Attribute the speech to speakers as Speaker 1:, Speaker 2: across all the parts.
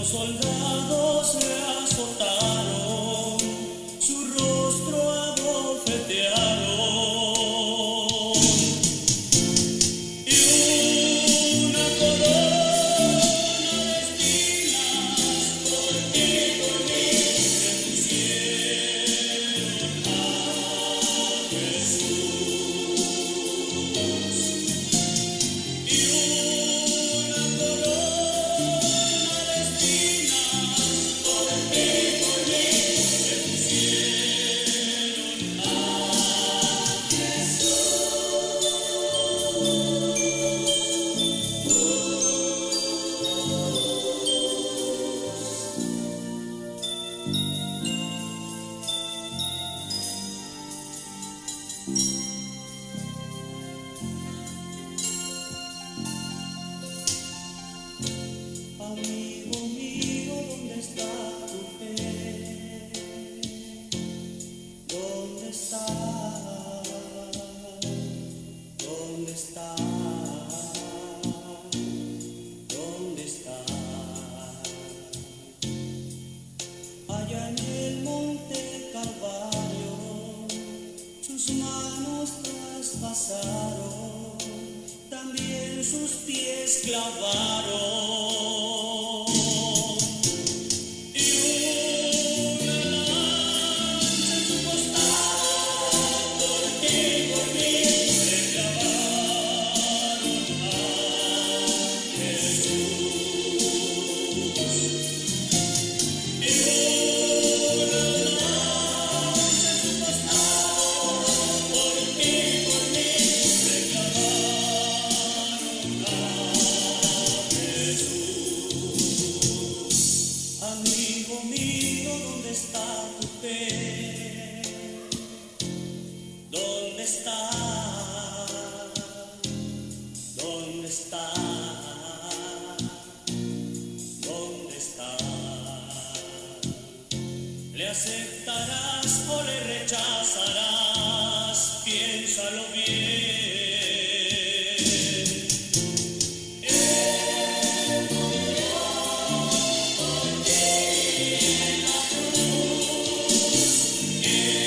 Speaker 1: soldados le azotaron, su rostro abofetearon, y una corona de espinas por ti, por mí, le pusieron a Jesús. Y una corona de espinas por ti, por mí, le pusieron a Jesús. Amigo mío, ¿dónde está tu fe? ¿Dónde está? ¿Dónde está? ¿Dónde está? Allá en el monte Calvario, sus manos traspasaron, también sus pies clavaron. Y una lanza en su costado, por ti, por mí, le clavaron a Jesús. Y una lanza en su costado, por ti, por mí, le clavaron a Jesús. Amigo mío, ¿dónde está tu fe? ¿Dónde está? ¿Dónde está? ¿Dónde está? ¿Le aceptarás o le rechazarás? Piénsalo bien. Él murió por ti en la cruz. Él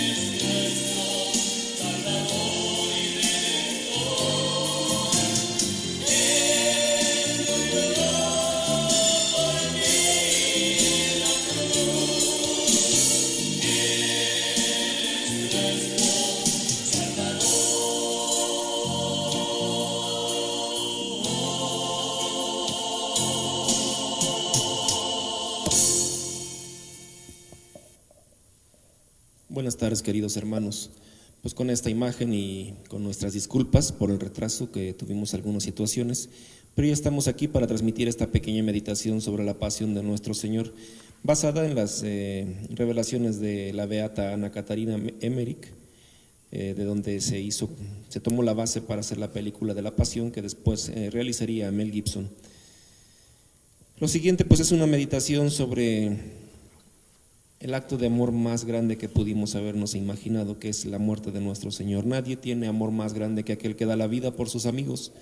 Speaker 1: es nuestro Salvador y Redentor. Él murió por ti en la cruz. Él es nuestro Salvador.
Speaker 2: Buenas tardes, queridos hermanos. Pues con esta imagen y con nuestras disculpas por el retraso que tuvimos algunas situaciones, pero ya estamos aquí para transmitir esta pequeña meditación sobre la pasión de nuestro Señor, basada en las revelaciones de la beata Ana Catarina Emmerich, de donde se tomó la base para hacer la película de la Pasión que después realizaría Mel Gibson. Lo siguiente pues es una meditación sobre el acto de amor más grande que pudimos habernos imaginado, que es la muerte de nuestro Señor. Nadie tiene amor más grande que aquel que da la vida por sus amigos,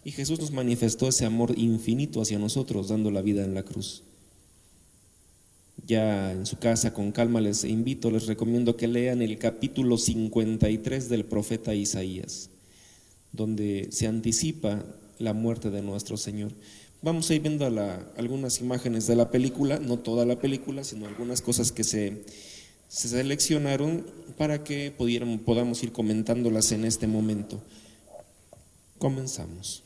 Speaker 2: y Jesús nos manifestó ese amor infinito hacia nosotros, dando la vida en la cruz. Ya en su casa, con calma, les recomiendo que lean el capítulo 53 del profeta Isaías, donde se anticipa la muerte de nuestro Señor. Vamos a ir viendo algunas imágenes de la película, no toda la película, sino algunas cosas que se seleccionaron para que podamos ir comentándolas en este momento. Comenzamos.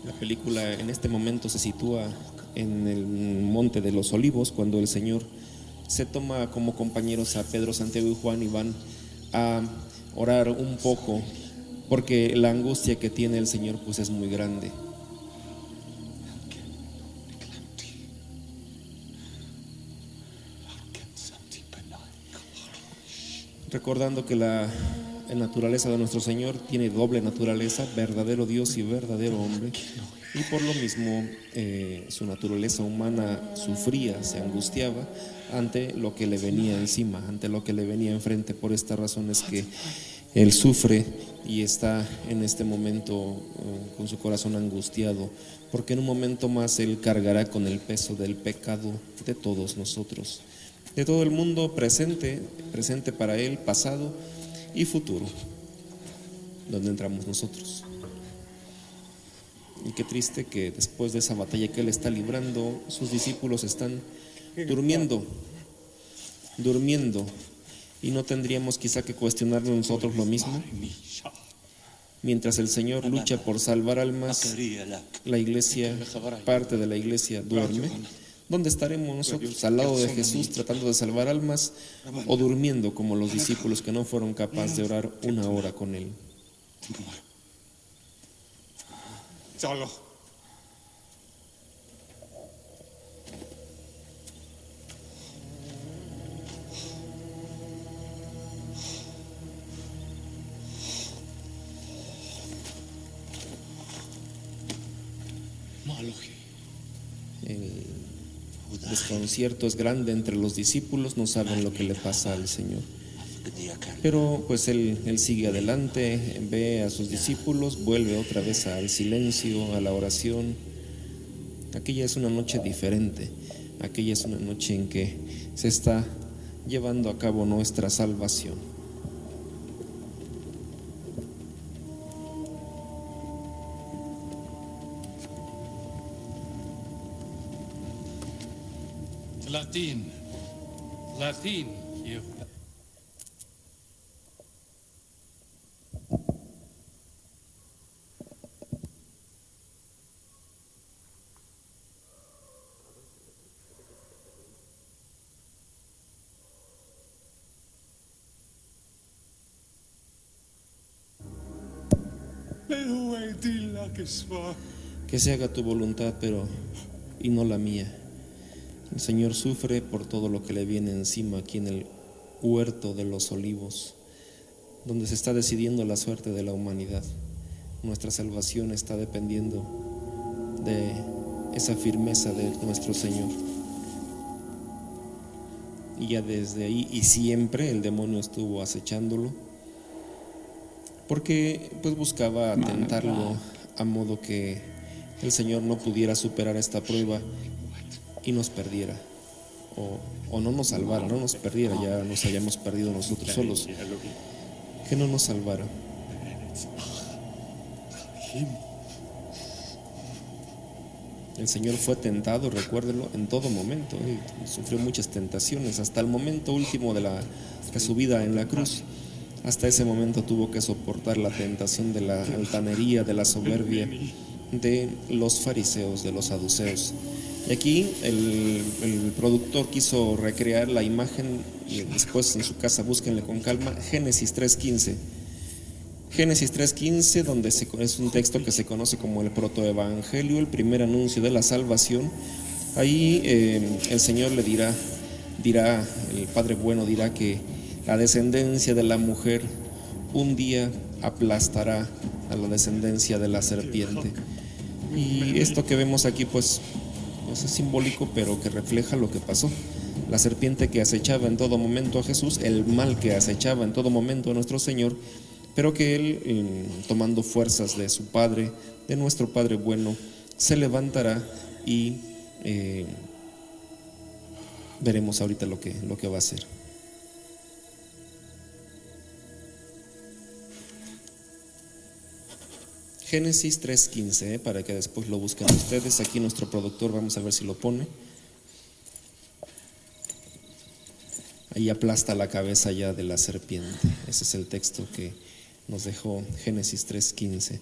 Speaker 2: La película en este momento se sitúa en el Monte de los Olivos, cuando el Señor se toma como compañeros a Pedro, Santiago y Juan y van a orar un poco, porque la angustia que tiene el Señor pues es muy grande. Recordando que la naturaleza de nuestro Señor tiene doble naturaleza, verdadero Dios y verdadero hombre, y por lo mismo su naturaleza humana sufría, se angustiaba ante lo que le venía encima, ante lo que le venía enfrente. Por esta razón es que Él sufre y está en este momento con su corazón angustiado, porque en un momento más Él cargará con el peso del pecado de todos nosotros, de todo el mundo presente para Él, pasado y futuro, donde entramos nosotros. Y qué triste que después de esa batalla que Él está librando, sus discípulos están durmiendo, y no tendríamos quizá que cuestionarnos nosotros lo mismo. Mientras el Señor lucha por salvar almas, la iglesia, parte de la iglesia duerme. ¿Dónde estaremos nosotros? ¿Al lado de Jesús tratando de salvar almas o durmiendo como los discípulos que no fueron capaces de orar una hora con Él? El desconcierto es grande entre los discípulos, no saben lo que le pasa al Señor. Pero pues él sigue adelante, ve a sus discípulos, vuelve otra vez al silencio, a la oración. Aquella es una noche diferente, aquella es una noche en que se está llevando a cabo nuestra salvación.
Speaker 3: Latin, Yehuda.
Speaker 2: Que se haga tu voluntad, y no la mía. El Señor sufre por todo lo que le viene encima aquí en el huerto de los olivos, donde se está decidiendo la suerte de la humanidad. Nuestra salvación está dependiendo de esa firmeza de nuestro Señor. Y ya desde ahí y siempre el demonio estuvo acechándolo, porque pues buscaba tentarlo a modo que el Señor no pudiera superar esta prueba y nos perdiera, o no nos salvara, no nos perdiera, ya nos hayamos perdido nosotros solos, que no nos salvara. El Señor fue tentado, recuérdelo, en todo momento. Él sufrió muchas tentaciones, hasta el momento último de su vida en la cruz. Hasta ese momento tuvo que soportar la tentación de la altanería, de la soberbia, de los fariseos, de los saduceos. Y aquí el productor quiso recrear la imagen, y después en su casa búsquenle con calma, Génesis 3:15. Génesis 3:15, donde es un texto que se conoce como el protoevangelio, el primer anuncio de la salvación. Ahí el Señor le dirá, el Padre bueno dirá que la descendencia de la mujer un día aplastará a la descendencia de la serpiente. Y esto que vemos aquí pues es simbólico, pero que refleja lo que pasó. La serpiente que acechaba en todo momento a Jesús, el mal que acechaba en todo momento a nuestro Señor, pero que Él, tomando fuerzas de su Padre, de nuestro Padre bueno, se levantará y veremos ahorita lo que va a hacer. Génesis 3:15, para que después lo busquen ustedes. Aquí nuestro productor, vamos a ver si lo pone. Ahí aplasta la cabeza ya de la serpiente. Ese es el texto que nos dejó Génesis 3:15.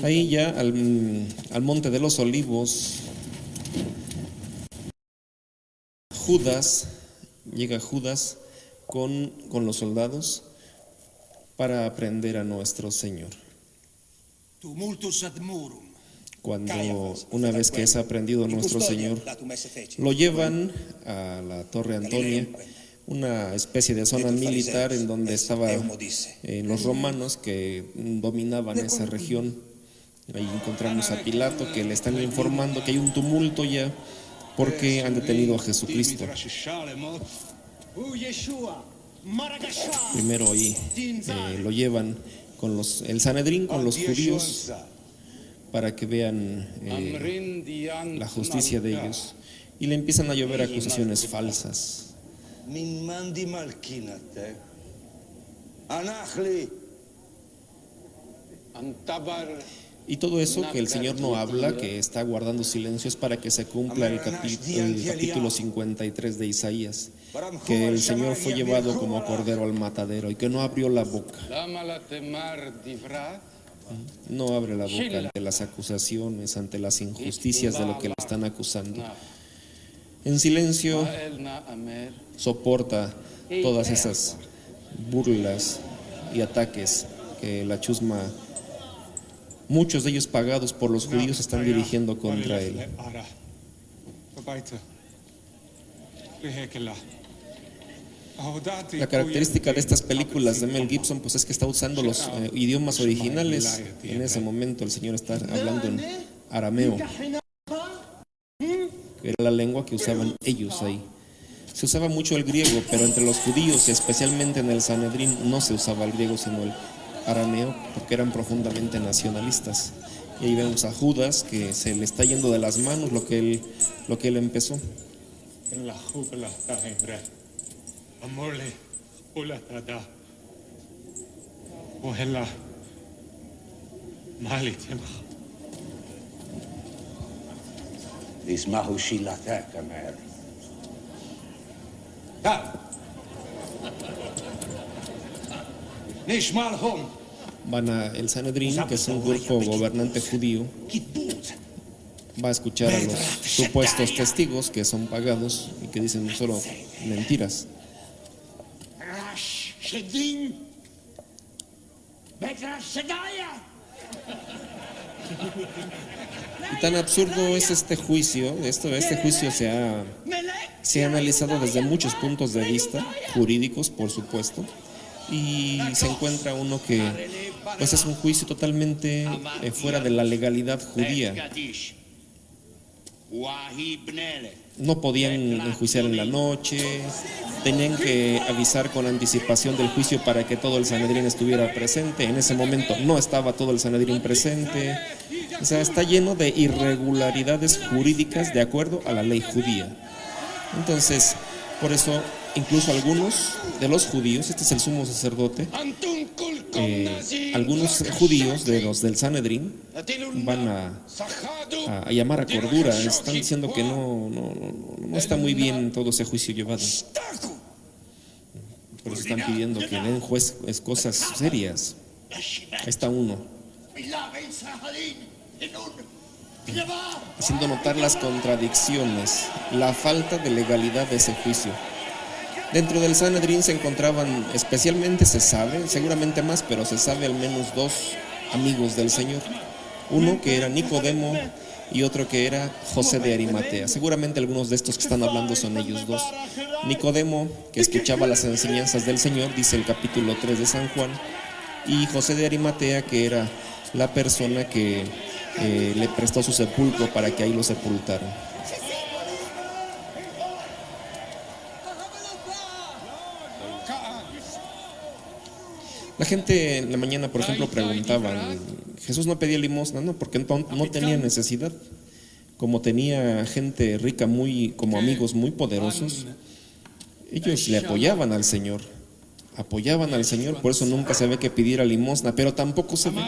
Speaker 2: Ahí ya al monte de los olivos, llega Judas con los soldados para prender a nuestro Señor. Cuando una vez que es aprendido nuestro Señor, lo llevan a la Torre Antonia, una especie de zona militar en donde estaban los romanos que dominaban esa región. Ahí encontramos a Pilato, que le están informando que hay un tumulto ya porque han detenido a Jesucristo. Primero ahí lo llevan con el Sanedrín, con los judíos, para que vean
Speaker 3: Amrin dian
Speaker 2: la justicia de ellos. Y le empiezan a llover acusaciones falsas.
Speaker 4: من مندي مالكينته أناخلي
Speaker 3: Antabar
Speaker 2: Y todo eso que el Señor no habla, que está guardando silencio, es para que se cumpla el capítulo 53 de Isaías, que el Señor fue llevado como cordero al matadero y que no abrió la boca.
Speaker 3: lama la temar divrat
Speaker 2: No abre la boca ante las acusaciones, ante las injusticias de lo que le están acusando. En silencio
Speaker 3: el na amer
Speaker 2: soporta todas esas burlas y ataques que la chusma, muchos de ellos pagados por los judíos, están dirigiendo contra él. La característica de estas películas de Mel Gibson pues es que está usando los idiomas originales. En ese momento el Señor está hablando en arameo, que era la lengua que usaban ellos ahí. Se usaba mucho el griego, pero entre los judíos, y especialmente en el Sanedrín, no se usaba el griego sino el arameo, porque eran profundamente nacionalistas. Y ahí vemos a Judas que se le está yendo de las manos lo que él empezó.
Speaker 4: اسمه شيلاتك أمير نيش مالهم
Speaker 2: Van a el Sanedrín, que es un grupo gobernante judío,
Speaker 4: كتبوت
Speaker 2: va a escuchar a los supuestos testigos que son pagados y que dicen solo mentiras.
Speaker 4: راش شدين بكرة شدايا
Speaker 2: Y tan absurdo es este juicio. Este juicio se ha analizado desde muchos puntos de vista, jurídicos por supuesto, y se encuentra uno que pues es un juicio totalmente fuera de la legalidad judía. No podían enjuiciar en la noche, tenían que avisar con anticipación del juicio para que todo el Sanedrín estuviera presente. En ese momento no estaba todo el Sanedrín presente. O sea, está lleno de irregularidades jurídicas de acuerdo a la ley judía. Entonces, por eso, incluso algunos de los judíos, este es el sumo sacerdote, algunos judíos de los del Sanedrín van a llamar a cordura. Están diciendo que no está muy bien todo ese juicio llevado. Por eso están pidiendo que den juez cosas serias. Ahí está uno, haciendo notar las contradicciones, la falta de legalidad de ese juicio. Dentro del Sanedrín se encontraban, especialmente se sabe, seguramente más, pero se sabe al menos dos amigos del Señor. Uno que era Nicodemo y otro que era José de Arimatea. Seguramente algunos de estos que están hablando son ellos dos. Nicodemo, que escuchaba las enseñanzas del Señor, dice el capítulo 3 de San Juan, y José de Arimatea, que era la persona que le prestó su sepulcro para que ahí lo sepultaran. La gente en la mañana, por ejemplo, preguntaba, ¿Jesús no pedía limosna? No, porque no tenía necesidad. Como tenía gente rica, como amigos muy poderosos, ellos le apoyaban al Señor. Por eso nunca se ve que pidiera limosna, pero tampoco se ve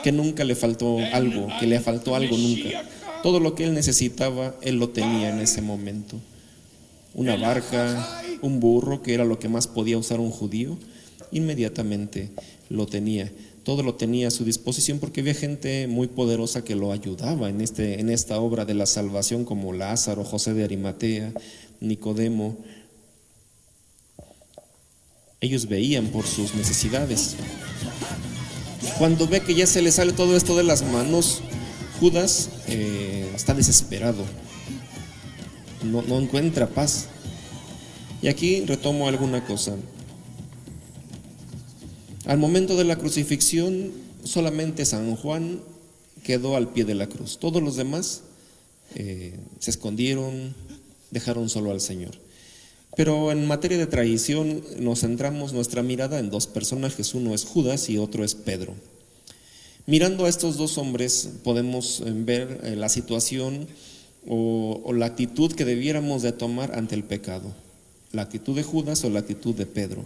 Speaker 2: que nunca le faltó algo, que le faltó algo nunca. Todo lo que él necesitaba, él lo tenía en ese momento. Una barca, un burro, que era lo que más podía usar un judío, inmediatamente lo tenía. Todo lo tenía a su disposición porque había gente muy poderosa que lo ayudaba en esta obra de la salvación, como Lázaro, José de Arimatea, Nicodemo. Ellos veían por sus necesidades. Cuando ve que ya se le sale todo esto de las manos, Judas está desesperado, no encuentra paz. Y aquí retomo alguna cosa. Al momento de la crucifixión, solamente San Juan quedó al pie de la cruz. Todos los demás se escondieron, dejaron solo al Señor. Pero en materia de traición nos centramos nuestra mirada en dos personajes, uno es Judas y otro es Pedro. Mirando a estos dos hombres podemos ver la situación o la actitud que debiéramos de tomar ante el pecado, la actitud de Judas o la actitud de Pedro.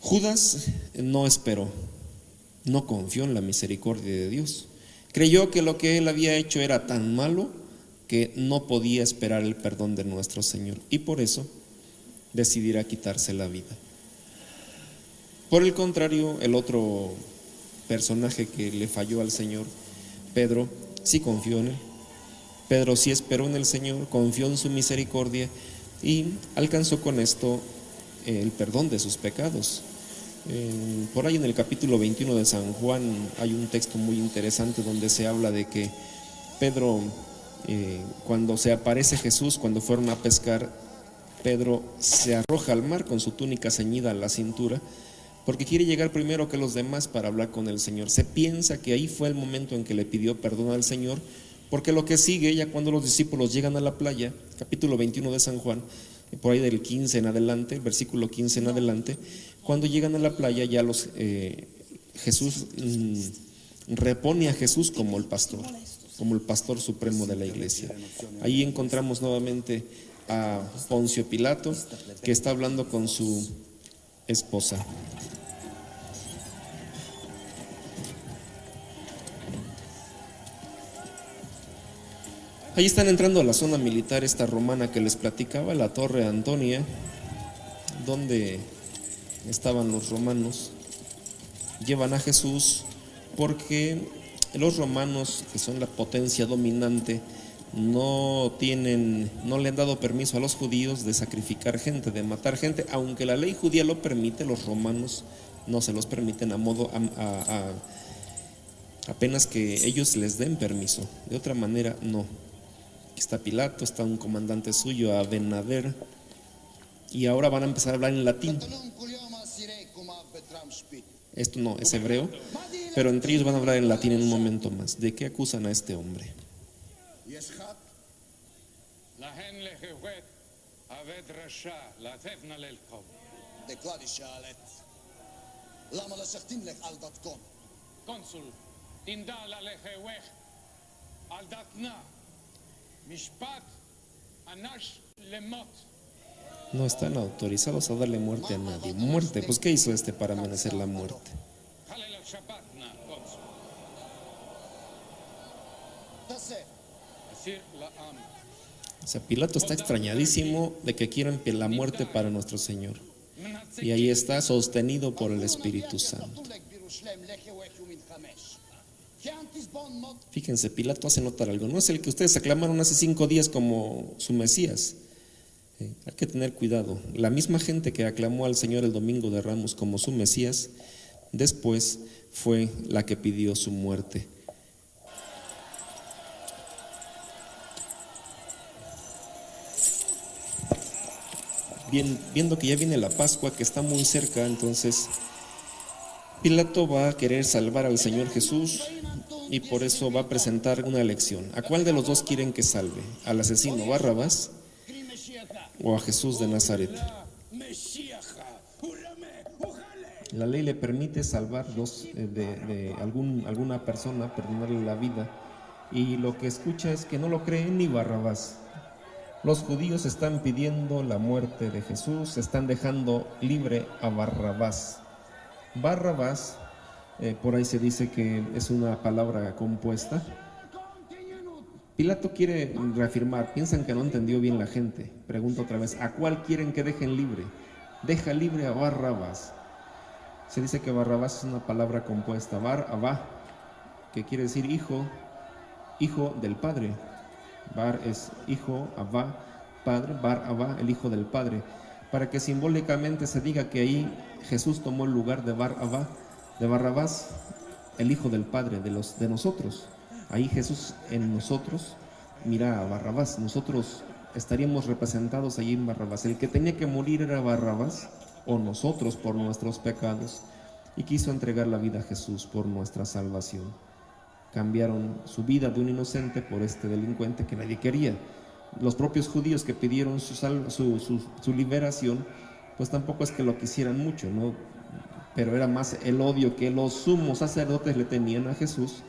Speaker 2: Judas no esperó, no confió en la misericordia de Dios, creyó que lo que él había hecho era tan malo que no podía esperar el perdón de nuestro Señor y por eso decidirá quitarse la vida. Por el contrario, el otro personaje que le falló al Señor, Pedro, sí confió en él. Pedro sí esperó en el Señor, confió en su misericordia y alcanzó con esto el perdón de sus pecados. Por ahí en el capítulo 21 de San Juan hay un texto muy interesante donde se habla de que Pedro, cuando se aparece Jesús, cuando fueron a pescar, Pedro se arroja al mar con su túnica ceñida a la cintura porque quiere llegar primero que los demás para hablar con el Señor. Se piensa que ahí fue el momento en que le pidió perdón al Señor, porque lo que sigue, ya cuando los discípulos llegan a la playa, capítulo 21 de San Juan, por ahí del 15 en adelante, versículo 15 en adelante, cuando llegan a la playa ya Jesús repone a Jesús como el pastor supremo de la iglesia. Ahí encontramos nuevamente a Poncio Pilato, que está hablando con su esposa. Ahí están entrando a la zona militar esta romana que les platicaba, la Torre Antonia, donde estaban los romanos. Llevan a Jesús porque los romanos, que son la potencia dominante, no le han dado permiso a los judíos de sacrificar gente, de matar gente, aunque la ley judía lo permite. Los romanos no se los permiten apenas que ellos les den permiso, de otra manera no. Aquí está Pilato, está un comandante suyo, Abenader, y ahora van a empezar a hablar en latín. Esto no es hebreo, pero entre ellos van a hablar en latín en un momento más. ¿De qué acusan a este hombre?
Speaker 3: להן להוות עבד רשע, לתבנה ללקום.
Speaker 5: דקלרי שאלת, למה לשכתים לך על דתקון?
Speaker 3: קונסול, תנדע ללהוות על דתנה. משפט אנש למות.
Speaker 2: No están autorizados a darle muerte a nadie. Muerte, pues ¿qué hizo este para merecer la muerte?
Speaker 3: חלל שפטנה, קונסול.
Speaker 5: תעשה.
Speaker 3: אסיר לעם.
Speaker 2: O sea, Pilato está extrañadísimo de que quieran la muerte para nuestro Señor. Y ahí está, sostenido por el Espíritu Santo. Fíjense, Pilato hace notar algo. No es el que ustedes aclamaron hace 5 días como su Mesías. Hay que tener cuidado. La misma gente que aclamó al Señor el domingo de Ramos como su Mesías, después fue la que pidió su muerte. Viendo que ya viene la Pascua, que está muy cerca, entonces Pilato va a querer salvar al Señor Jesús y por eso va a presentar una elección. ¿A cuál de los dos quieren que salve? ¿Al asesino Barrabás o a Jesús de Nazaret? La ley le permite salvar de alguna persona, perdonarle la vida, y lo que escucha es que no lo cree ni Barrabás. Los judíos están pidiendo la muerte de Jesús, están dejando libre a Barrabás. Barrabás, por ahí se dice que es una palabra compuesta. Pilato quiere reafirmar, piensan que no entendió bien la gente. Pregunta otra vez, ¿a cuál quieren que dejen libre? Deja libre a Barrabás. Se dice que Barrabás es una palabra compuesta, Bar-Abá, que quiere decir hijo del Padre. Bar es hijo, Abba, padre, Bar Abba, el hijo del Padre, para que simbólicamente se diga que ahí Jesús tomó el lugar de Bar Abba, de Barrabás, el hijo del Padre, de nosotros. Ahí Jesús en nosotros mira a Barrabás, nosotros estaríamos representados allí en Barrabás. El que tenía que morir era Barrabás o nosotros por nuestros pecados, y quiso entregar la vida a Jesús por nuestra salvación. Cambiaron su vida de un inocente por este delincuente que nadie quería. Los propios judíos que pidieron su liberación, pues tampoco es que lo quisieran mucho, ¿no? Pero era más el odio que los sumos sacerdotes le tenían a Jesús,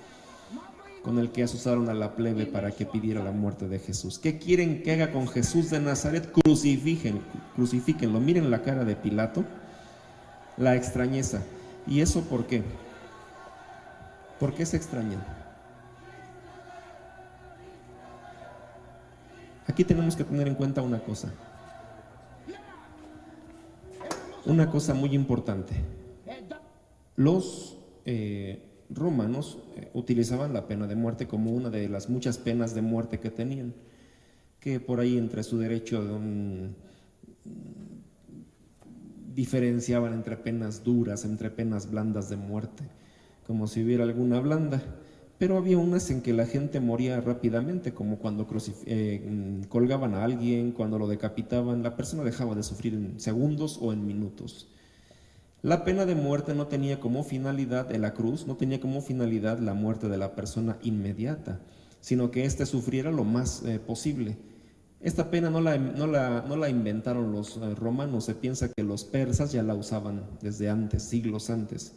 Speaker 2: con el que asusaron a la plebe para que pidiera la muerte de Jesús. ¿Qué quieren que haga con Jesús de Nazaret? Crucifíquenlo. Miren la cara de Pilato, la extrañeza. ¿Y eso por qué? ¿Por qué se extrañan? Aquí tenemos que tener en cuenta una cosa muy importante. Los romanos utilizaban la pena de muerte como una de las muchas penas de muerte que tenían, que por ahí entre su derecho diferenciaban entre penas duras, entre penas blandas de muerte, como si hubiera alguna blanda, pero había unas en que la gente moría rápidamente, como cuando colgaban a alguien, cuando lo decapitaban, la persona dejaba de sufrir en segundos o en minutos. La pena de muerte no tenía como finalidad en la cruz, no tenía como finalidad la muerte de la persona inmediata, sino que éste sufriera lo más posible. Esta pena no la inventaron los romanos, se piensa que los persas ya la usaban desde antes, siglos antes.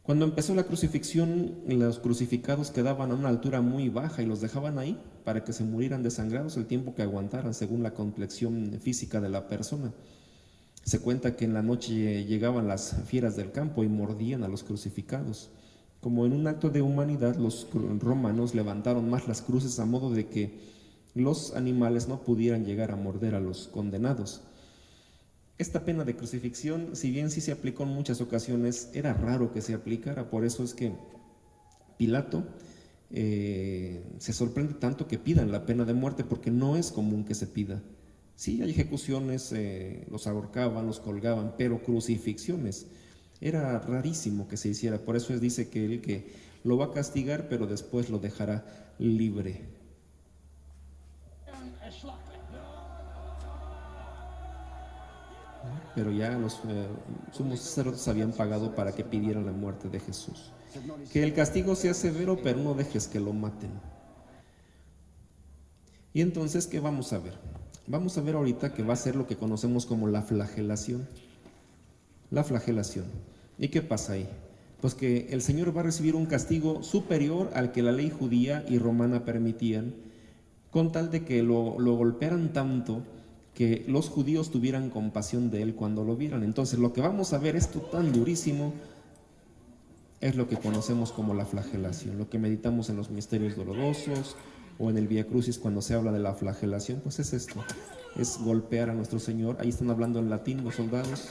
Speaker 2: Cuando empezó la crucifixión, los crucificados quedaban a una altura muy baja y los dejaban ahí para que se murieran desangrados el tiempo que aguantaran, según la complexión física de la persona. Se cuenta que en la noche llegaban las fieras del campo y mordían a los crucificados. Como en un acto de humanidad, los romanos levantaron más las cruces a modo de que los animales no pudieran llegar a morder a los condenados. Esta pena de crucifixión, si bien sí se aplicó en muchas ocasiones, era raro que se aplicara. Por eso es que Pilato se sorprende tanto que pidan la pena de muerte, porque no es común que se pida. Sí, hay ejecuciones, los ahorcaban, los colgaban, pero crucifixiones era rarísimo que se hiciera. Por eso dice que el que lo va a castigar, pero después lo dejará libre. Pero ya los sumos sacerdotes habían pagado para que pidieran la muerte de Jesús. Que el castigo sea severo, pero no dejes que lo maten. Y entonces, ¿qué vamos a ver? Vamos a ver ahorita que va a ser lo que conocemos como la flagelación. La flagelación. ¿Y qué pasa ahí? Pues que el Señor va a recibir un castigo superior al que la ley judía y romana permitían, con tal de que lo golpearan tanto que los judíos tuvieran compasión de él cuando lo vieran. Entonces lo que vamos a ver, esto tan durísimo, es lo que conocemos como la flagelación, lo que meditamos en los misterios dolorosos o en el Vía Crucis cuando se habla de la flagelación. Pues es esto, es golpear a nuestro Señor. Ahí están hablando en latín los soldados.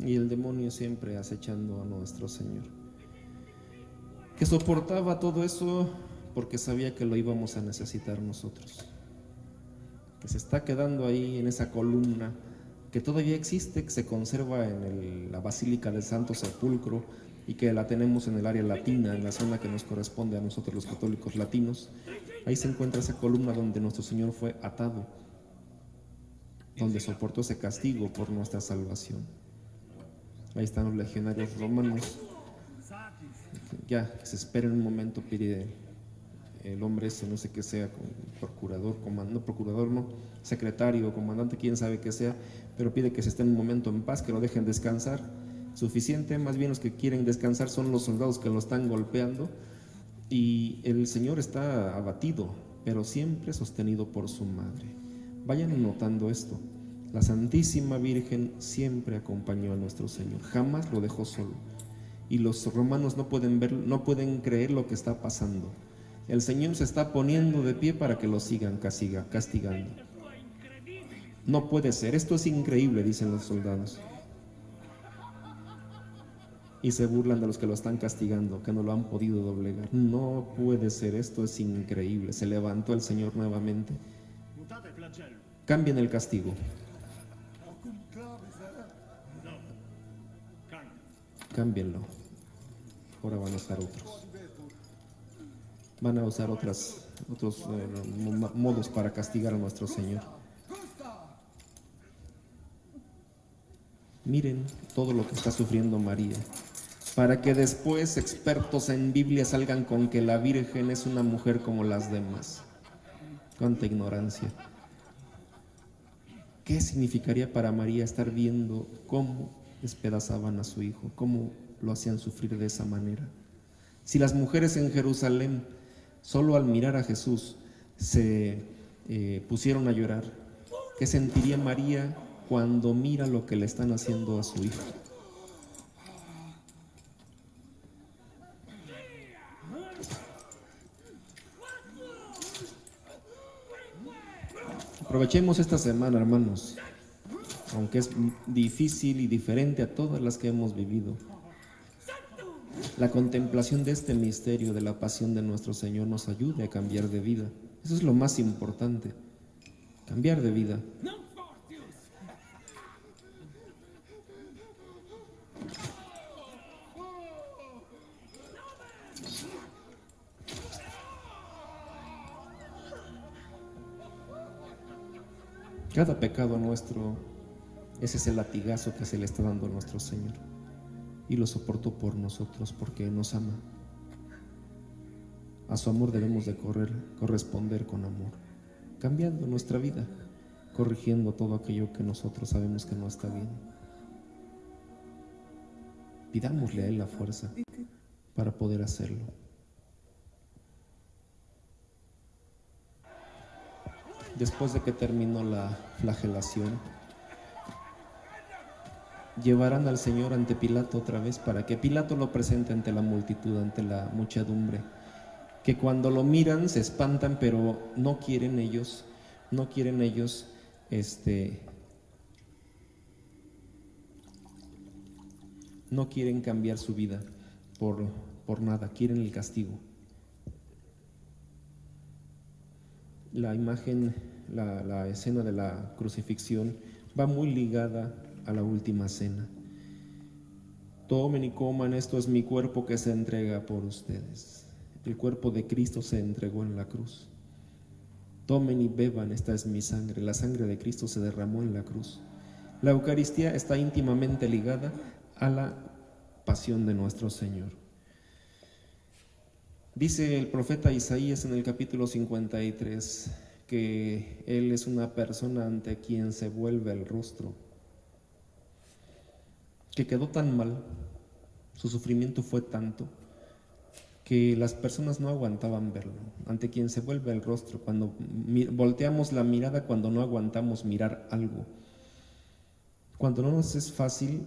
Speaker 2: Y el demonio siempre acechando a nuestro Señor, que soportaba todo eso porque sabía que lo íbamos a necesitar nosotros, que se está quedando ahí en esa columna que todavía existe, que se conserva en la Basílica del Santo Sepulcro y que la tenemos en el área latina, en la zona que nos corresponde a nosotros los católicos latinos. Ahí se encuentra esa columna donde nuestro Señor fue atado, donde soportó ese castigo por nuestra salvación. Ahí están los legionarios romanos. Ya, que se esperen un momento, pide el hombre ese, no sé qué sea, procurador, secretario, comandante, quién sabe qué sea, pero pide que se estén un momento en paz, que lo dejen descansar. Suficiente, más bien los que quieren descansar son los soldados que lo están golpeando, y el Señor está abatido, pero siempre sostenido por su madre. Vayan notando esto. La Santísima Virgen siempre acompañó a nuestro Señor, jamás lo dejó solo. Y los romanos no pueden ver, no pueden creer lo que está pasando. El Señor se está poniendo de pie para que lo sigan castigando. No puede ser, esto es increíble, dicen los soldados. Y se burlan de los que lo están castigando, que no lo han podido doblegar. No puede ser, esto es increíble. Se levantó el Señor nuevamente. Cambien el castigo. Cámbienlo. Ahora van a usar otros. Van a usar otros modos para castigar a nuestro Señor. Miren todo lo que está sufriendo María, para que después expertos en Biblia salgan con que la Virgen es una mujer como las demás. Cuánta ignorancia. ¿Qué significaría para María estar viendo cómo despedazaban a su hijo, cómo lo hacían sufrir de esa manera? Si las mujeres en Jerusalén, solo al mirar a Jesús, se pusieron a llorar, ¿qué sentiría María cuando mira lo que le están haciendo a su hijo? Aprovechemos esta semana, hermanos, aunque es difícil y diferente a todas las que hemos vivido. La contemplación de este misterio de la pasión de nuestro Señor nos ayude a cambiar de vida. Eso es lo más importante, cambiar de vida. Cada pecado nuestro es ese latigazo que se le está dando a nuestro Señor, y lo soportó por nosotros porque nos ama. A su amor debemos de corresponder con amor, cambiando nuestra vida, corrigiendo todo aquello que nosotros sabemos que no está bien. Pidámosle a Él la fuerza para poder hacerlo. Después de que terminó la flagelación, llevarán al Señor ante Pilato otra vez para que Pilato lo presente ante la multitud, ante la muchedumbre, que cuando lo miran se espantan, pero no quieren ellos no quieren cambiar su vida por nada, quieren el castigo. La imagen, la escena de la crucifixión va muy ligada a la última cena. Tomen y coman, esto es mi cuerpo que se entrega por ustedes. El cuerpo de Cristo se entregó en la cruz. Tomen y beban, esta es mi sangre. La sangre de Cristo se derramó en la cruz. La Eucaristía está íntimamente ligada a la pasión de nuestro Señor. Dice el profeta Isaías en el capítulo 53 que Él es una persona ante quien se vuelve el rostro, que quedó tan mal, su sufrimiento fue tanto, que las personas no aguantaban verlo, ante quien se vuelve el rostro, cuando volteamos la mirada, cuando no aguantamos mirar algo, cuando no nos es fácil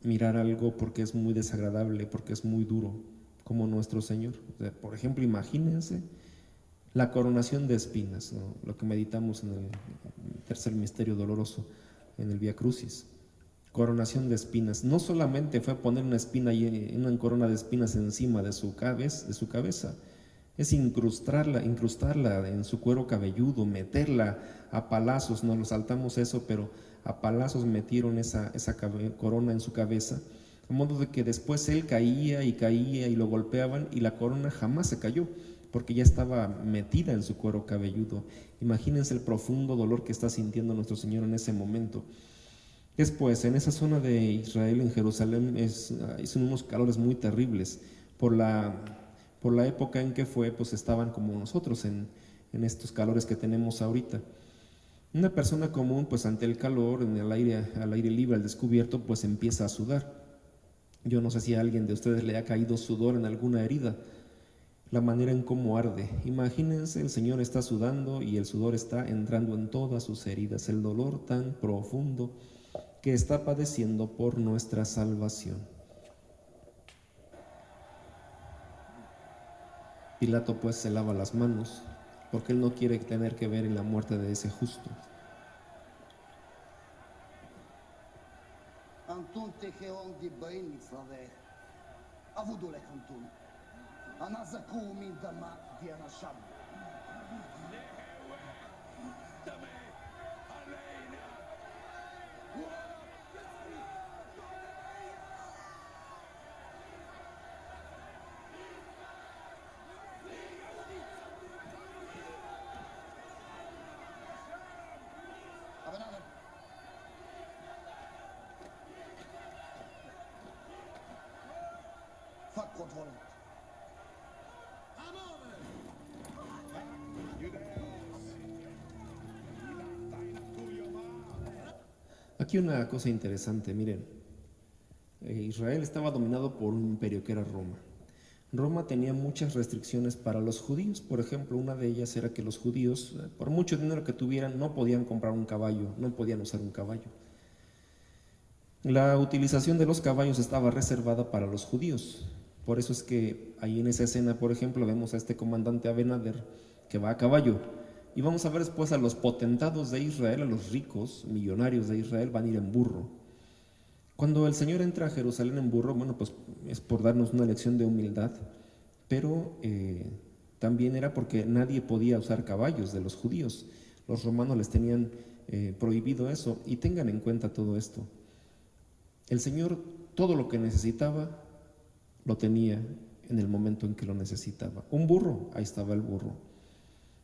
Speaker 2: mirar algo porque es muy desagradable, porque es muy duro, como nuestro Señor. O sea, por ejemplo, imagínense la coronación de espinas, ¿no? Lo que meditamos en el tercer misterio doloroso, en el Vía Crucis. Coronación de espinas. No solamente fue poner una espina y una corona de espinas encima de su cabeza, es incrustarla en su cuero cabelludo, meterla a palazos. No lo saltamos eso, pero a palazos metieron esa corona en su cabeza, de modo de que después él caía y lo golpeaban y la corona jamás se cayó porque ya estaba metida en su cuero cabelludo. Imagínense el profundo dolor que está sintiendo nuestro Señor en ese momento. Después, en esa zona de Israel, en Jerusalén, son unos calores muy terribles por la época en que fue, pues estaban como nosotros en estos calores que tenemos ahorita. Una persona común, pues ante el calor, al aire libre, al descubierto, pues empieza a sudar. Yo no sé si a alguien de ustedes le ha caído sudor en alguna herida. la manera en cómo arde. Imagínense, el Señor está sudando y el sudor está entrando en todas sus heridas, el dolor tan profundo que está padeciendo por nuestra salvación. Pilato pues se lava las manos porque él no quiere tener que ver en la muerte de ese justo.
Speaker 5: Antun techeon di bain mitzlaveh. Avudulek Antun. Anazaku min dama di anasham. Abenadem. Fuck kontrollen.
Speaker 2: Aquí una cosa interesante, miren, Israel estaba dominado por un imperio que era Roma. Roma tenía muchas restricciones para los judíos. Por ejemplo, una de ellas era que los judíos, por mucho dinero que tuvieran, no podían comprar un caballo, no podían usar un caballo. La utilización de los caballos estaba reservada para los judíos. Por eso es que ahí en esa escena, por ejemplo, vemos a este comandante Abenader que va a caballo. Y vamos a ver después a los potentados de Israel, a los ricos, millonarios de Israel, van a ir en burro. Cuando el Señor entra a Jerusalén en burro, bueno, pues es por darnos una lección de humildad, pero también era porque nadie podía usar caballos de los judíos. Los romanos les tenían prohibido eso, y tengan en cuenta todo esto. El Señor todo lo que necesitaba lo tenía en el momento en que lo necesitaba. Un burro, ahí estaba el burro.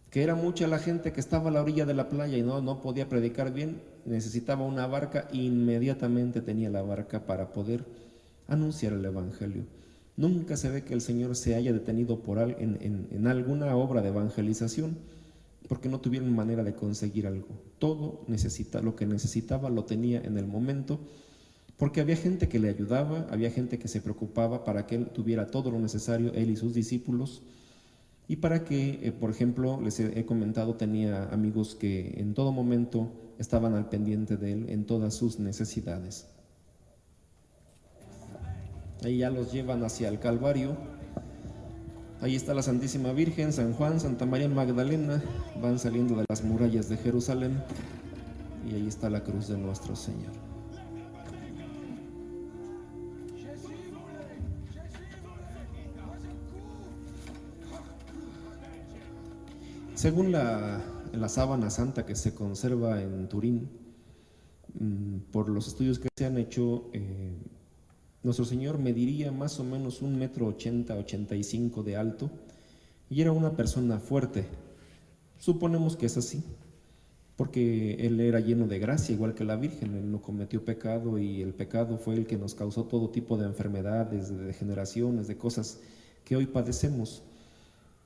Speaker 2: Que era mucha la gente que estaba a la orilla de la playa y no podía predicar bien, necesitaba una barca, inmediatamente tenía la barca para poder anunciar el Evangelio. Nunca se ve que el Señor se haya detenido en alguna obra de evangelización porque no tuvieron manera de conseguir algo. Todo lo que necesitaba lo tenía en el momento, porque había gente que le ayudaba, había gente que se preocupaba para que él tuviera todo lo necesario, él y sus discípulos. Y para que, por ejemplo, les he comentado, tenía amigos que en todo momento estaban al pendiente de él en todas sus necesidades. Ahí ya los llevan hacia el Calvario. Ahí está la Santísima Virgen, San Juan, Santa María Magdalena. Van saliendo de las murallas de Jerusalén y ahí está la cruz de nuestro Señor. Según la sábana santa que se conserva en Turín, por los estudios que se han hecho, nuestro Señor mediría más o menos 1,80 m, 85 de alto, y era una persona fuerte. Suponemos que es así, porque Él era lleno de gracia, igual que la Virgen. Él no cometió pecado, y el pecado fue el que nos causó todo tipo de enfermedades, de degeneraciones, de cosas que hoy padecemos.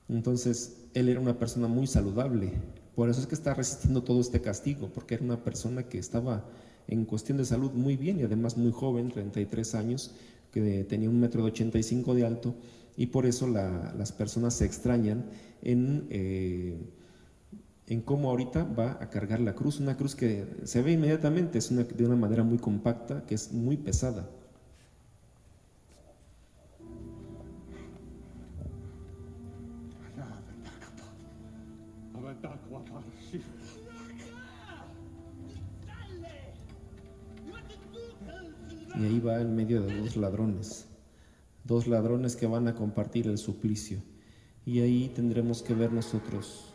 Speaker 2: Entonces, él era una persona muy saludable. Por eso es que está resistiendo todo este castigo, porque era una persona que estaba en cuestión de salud muy bien, y además muy joven, 33 años, que tenía 1,85 m de alto, y por eso las personas se extrañan en cómo ahorita va a cargar la cruz, una cruz que se ve inmediatamente, es de una manera muy compacta, que es muy pesada. Y ahí va en medio de dos ladrones que van a compartir el suplicio. Y ahí tendremos que ver nosotros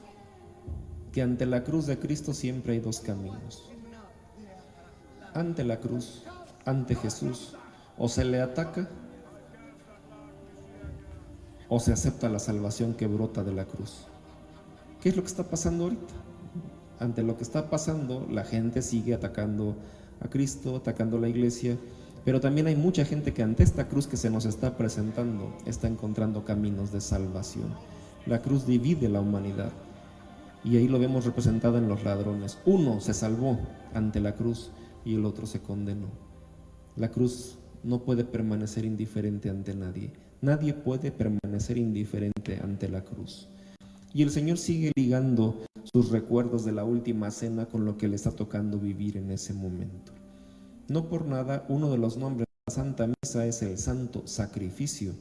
Speaker 2: que ante la cruz de Cristo siempre hay dos caminos. Ante la cruz, ante Jesús, o se le ataca o se acepta la salvación que brota de la cruz. ¿Qué es lo que está pasando ahorita? Ante lo que está pasando, la gente sigue atacando a Cristo, atacando a la iglesia, pero también hay mucha gente que ante esta cruz que se nos está presentando está encontrando caminos de salvación. La cruz divide la humanidad, y ahí lo vemos representado en los ladrones. Uno se salvó ante la cruz y el otro se condenó. La cruz no puede permanecer indiferente ante nadie. Nadie puede permanecer indiferente ante la cruz. Y el Señor sigue ligando sus recuerdos de la última cena con lo que le está tocando vivir en ese momento. No por nada, uno de los nombres de la Santa Misa es el Santo Sacrificio,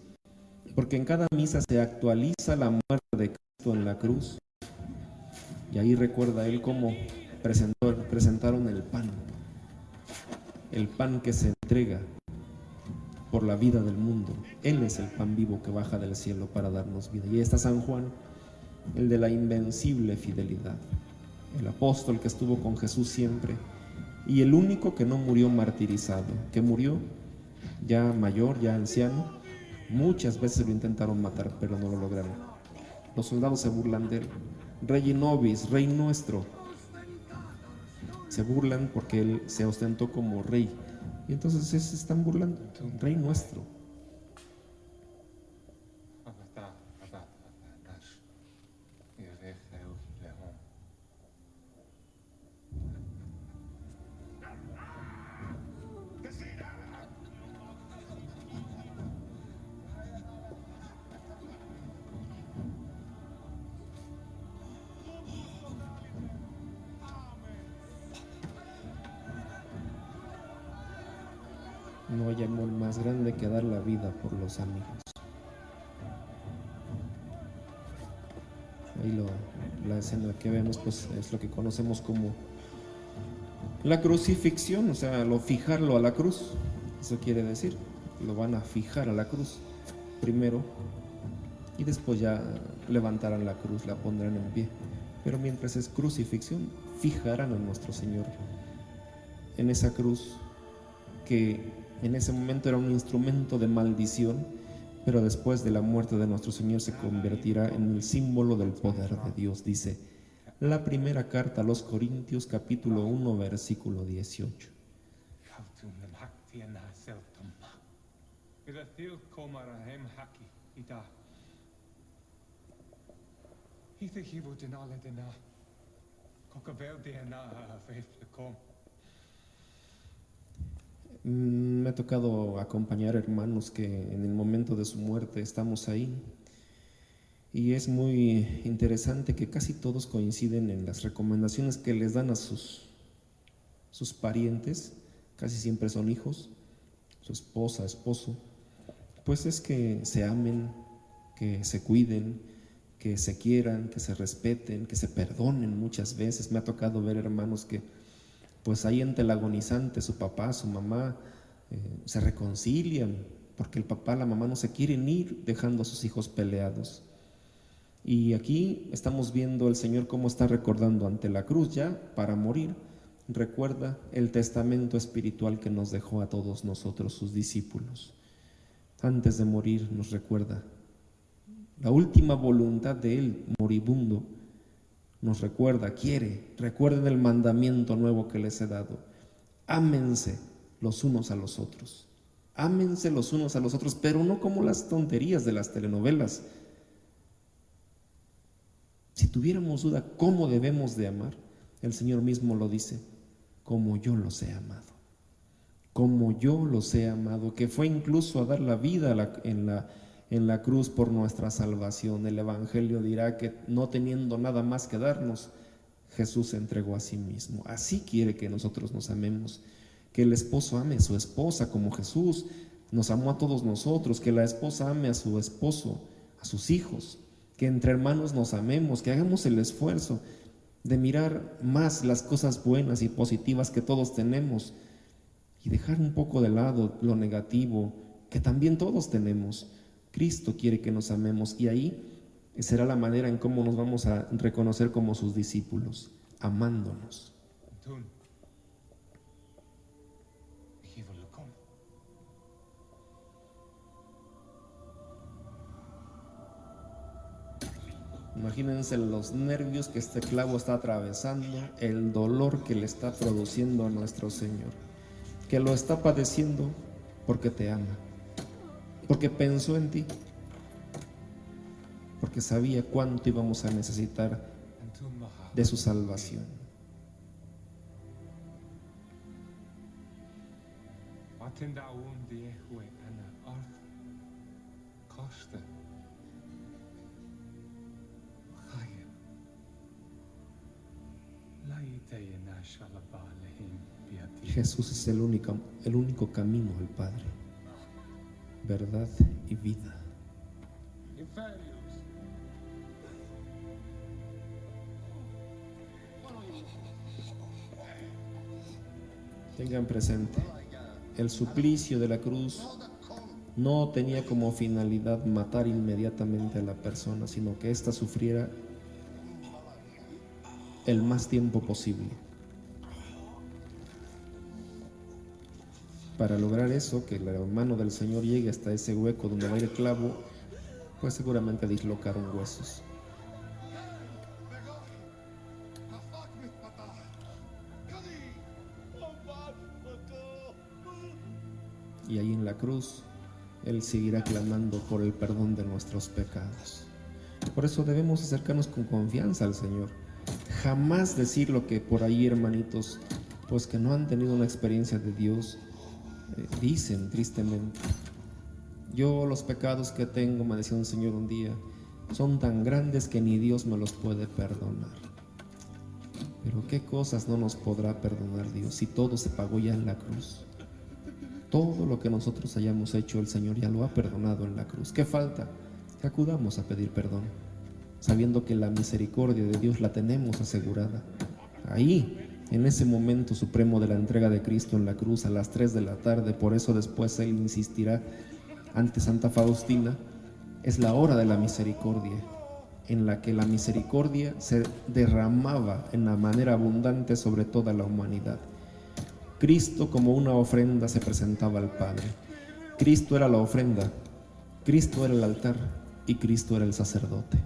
Speaker 2: porque en cada misa se actualiza la muerte de Cristo en la cruz. Y ahí recuerda él cómo presentaron el pan que se entrega por la vida del mundo. Él es el pan vivo que baja del cielo para darnos vida. Y ahí está San Juan, el de la invencible fidelidad, el apóstol que estuvo con Jesús siempre y el único que no murió martirizado, que murió ya mayor, ya anciano. Muchas veces lo intentaron matar, pero no lo lograron. Los soldados se burlan de él. Rey nobis, rey nuestro. Se burlan porque él se ostentó como rey. Y entonces se están burlando. Rey nuestro. No hay amor más grande que dar la vida por los amigos. Ahí la escena que vemos pues es lo que conocemos como la crucifixión, o sea, fijarlo a la cruz. Eso quiere decir, lo van a fijar a la cruz primero y después ya levantarán la cruz, la pondrán en pie. Pero mientras es crucifixión, fijarán a nuestro Señor en esa cruz que en ese momento era un instrumento de maldición, pero después de la muerte de nuestro Señor se convertirá en el símbolo del poder de Dios. Dice la primera carta a los Corintios, capítulo 1, versículo 18. Me ha tocado acompañar hermanos que en el momento de su muerte estamos ahí, y es muy interesante que casi todos coinciden en las recomendaciones que les dan a sus parientes. Casi siempre son hijos, su esposa, esposo. Pues es que se amen, que se cuiden, que se quieran, que se respeten, que se perdonen muchas veces. Me ha tocado ver hermanos que pues ahí ante el agonizante, su papá, su mamá, se reconcilian, porque el papá, la mamá no se quieren ir dejando a sus hijos peleados. Y aquí estamos viendo al Señor cómo está recordando ante la cruz ya para morir. Recuerda el testamento espiritual que nos dejó a todos nosotros, sus discípulos. Antes de morir nos recuerda la última voluntad de Él, moribundo. Nos recuerda, recuerden el mandamiento nuevo que les he dado: ámense los unos a los otros, ámense los unos a los otros, pero no como las tonterías de las telenovelas. Si tuviéramos duda cómo debemos de amar, el Señor mismo lo dice: como yo los he amado, como yo los he amado, que fue incluso a dar la vida en la cruz por nuestra salvación. El Evangelio dirá que no teniendo nada más que darnos, Jesús se entregó a sí mismo. Así quiere que nosotros nos amemos, que el esposo ame a su esposa como Jesús nos amó a todos nosotros, que la esposa ame a su esposo, a sus hijos, que entre hermanos nos amemos, que hagamos el esfuerzo de mirar más las cosas buenas y positivas que todos tenemos y dejar un poco de lado lo negativo que también todos tenemos. Cristo quiere que nos amemos, y ahí será la manera en cómo nos vamos a reconocer como sus discípulos, amándonos. Imagínense los nervios que este clavo está atravesando, el dolor que le está produciendo a nuestro Señor, que lo está padeciendo porque te ama, porque pensó en ti, porque sabía cuánto íbamos a necesitar de su salvación.
Speaker 6: Koste. Chaim. Laite Nashalabalehin Biati.
Speaker 2: Jesús es el único camino al Padre, verdad y vida.
Speaker 3: Inferius.
Speaker 2: Tengan presente, el suplicio de la cruz no tenía como finalidad matar inmediatamente a la persona, sino que ésta sufriera el más tiempo posible. Para lograr eso, que la mano del Señor llegue hasta ese hueco donde va a ir el clavo, pues seguramente dislocaron huesos. Y ahí en la cruz, Él seguirá clamando por el perdón de nuestros pecados. Por eso debemos acercarnos con confianza al Señor. Jamás decir lo que por ahí, hermanitos, pues que no han tenido una experiencia de Dios, dicen tristemente. Yo los pecados que tengo, me decía un Señor un día, son tan grandes que ni Dios me los puede perdonar. Pero qué cosas no nos podrá perdonar Dios si todo se pagó ya en la cruz. Todo lo que nosotros hayamos hecho, el Señor ya lo ha perdonado en la cruz. ¿Qué falta? Que acudamos a pedir perdón, sabiendo que la misericordia de Dios la tenemos asegurada. Ahí, en ese momento supremo de la entrega de Cristo en la cruz a las 3 de la tarde, por eso después Él insistirá ante Santa Faustina, es la hora de la misericordia, en la que la misericordia se derramaba en la manera abundante sobre toda la humanidad. Cristo como una ofrenda se presentaba al Padre. Cristo era la ofrenda, Cristo era el altar y Cristo era el sacerdote.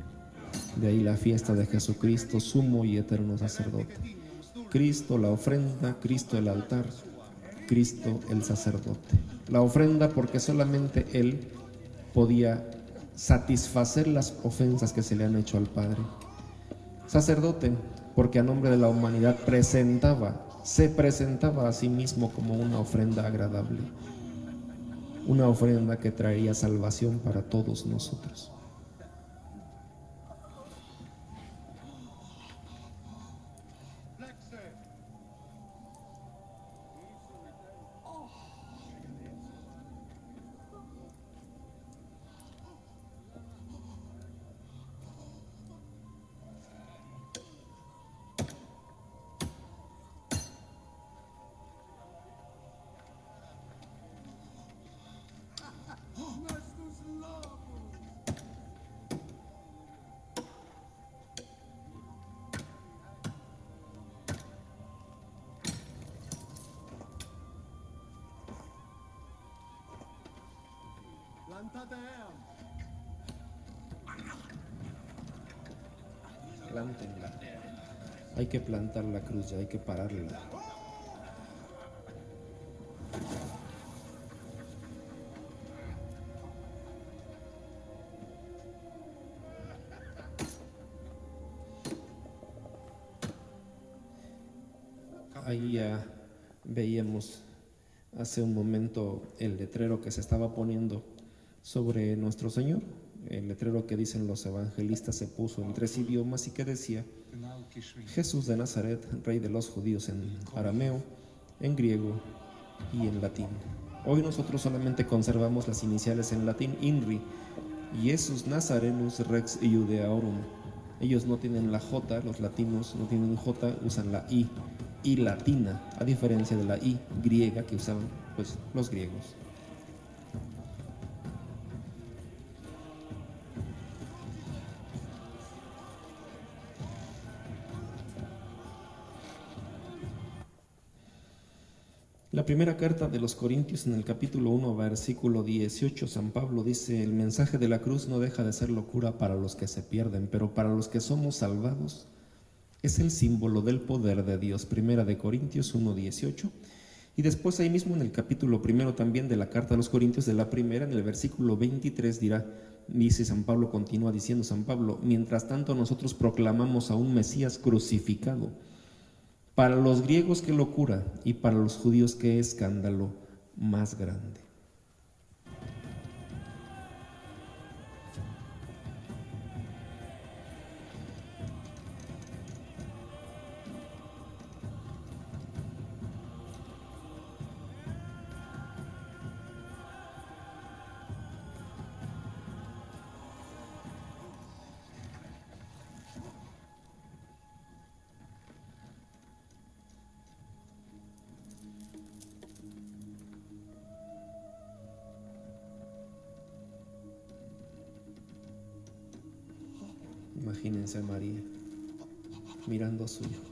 Speaker 2: De ahí la fiesta de Jesucristo, sumo y eterno sacerdote. Cristo la ofrenda, Cristo el altar, Cristo el sacerdote. La ofrenda porque solamente Él podía satisfacer las ofensas que se le han hecho al Padre. Sacerdote porque a nombre de la humanidad se presentaba a sí mismo como una ofrenda agradable, una ofrenda que traería salvación para todos nosotros. Plántenla. Hay que plantar la cruz, ya hay que pararla. Ahí ya veíamos hace un momento el letrero que se estaba poniendo sobre nuestro Señor. El letrero que dicen los evangelistas se puso en 3 idiomas y que decía: Jesús de Nazaret, Rey de los judíos, en arameo, en griego y en latín. Hoy nosotros solamente conservamos las iniciales en latín, INRI, Iesus Nazarenus Rex Iudeaorum. Ellos no tienen la J, los latinos no tienen J, usan la I latina, a diferencia de la I griega que usaban pues los griegos. La primera carta de los Corintios, en el capítulo 1, versículo 18, San Pablo dice: el mensaje de la cruz no deja de ser locura para los que se pierden, pero para los que somos salvados es el símbolo del poder de Dios. Primera de Corintios 1, 18. Y después ahí mismo en el capítulo 1 también de la carta a los Corintios, de la primera, en el versículo 23 dice San Pablo, continúa diciendo San Pablo: mientras tanto nosotros proclamamos a un Mesías crucificado, para los griegos qué locura y para los judíos qué escándalo más grande. Imagínense a María mirando a su hijo.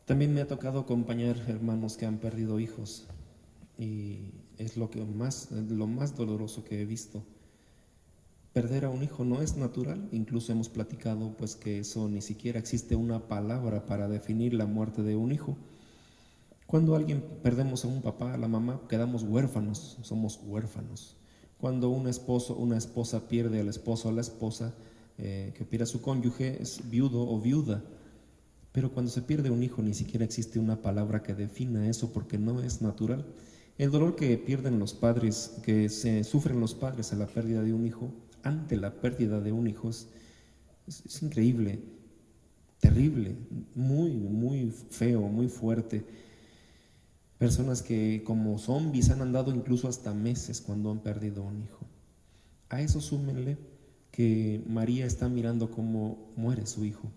Speaker 2: También me ha tocado acompañar hermanos que han perdido hijos y es lo más doloroso que he visto. Perder a un hijo no es natural, incluso hemos platicado pues que eso ni siquiera existe una palabra para definir la muerte de un hijo. Cuando perdemos a un papá, a la mamá, quedamos huérfanos, somos huérfanos. Cuando un esposo, una esposa pierde al esposo o la esposa, que pierde a su cónyuge, es viudo o viuda. Pero cuando se pierde un hijo ni siquiera existe una palabra que defina eso porque no es natural. El dolor que pierden los padres, que se sufren los padres a la pérdida de un hijo, ante la pérdida de un hijo, es increíble, terrible, muy, muy feo, muy fuerte. Personas que como zombies han andado incluso hasta meses cuando han perdido un hijo. A eso súmenle que María está mirando cómo muere su hijo.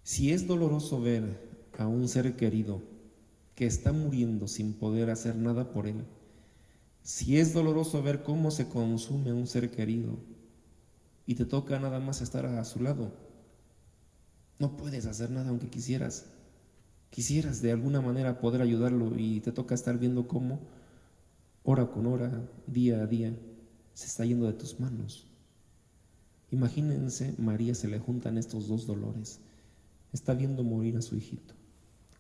Speaker 2: Si es doloroso ver a un ser querido que está muriendo sin poder hacer nada por él, si es doloroso ver cómo se consume un ser querido y te toca nada más estar a su lado, no puedes hacer nada aunque quisieras de alguna manera poder ayudarlo y te toca estar viendo cómo hora con hora, día a día, se está yendo de tus manos. Imagínense, María se le juntan estos dos dolores. Está viendo morir a su hijito.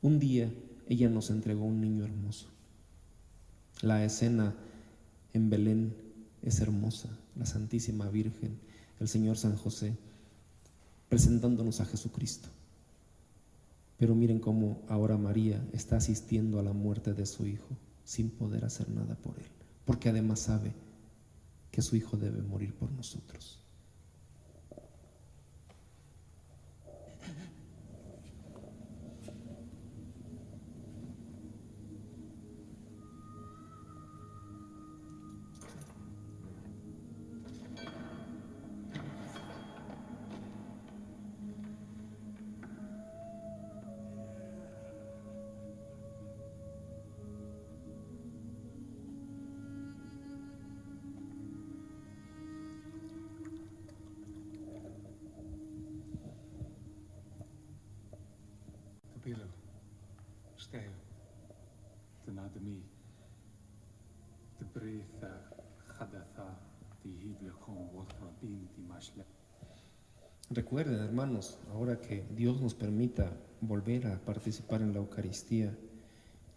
Speaker 2: Un día ella nos entregó un niño hermoso. La escena en Belén es hermosa, la Santísima Virgen, el Señor San José, presentándonos a Jesucristo. Pero miren cómo ahora María está asistiendo a la muerte de su hijo sin poder hacer nada por él, porque además sabe que su hijo debe morir por nosotros.
Speaker 6: Bilo, stijl, de nademi, de breitha, gadatha, die hible kon wotra bin, die mashle.
Speaker 2: Recuerden, hermanos, ahora que Dios nos permita volver a participar en la Eucaristía,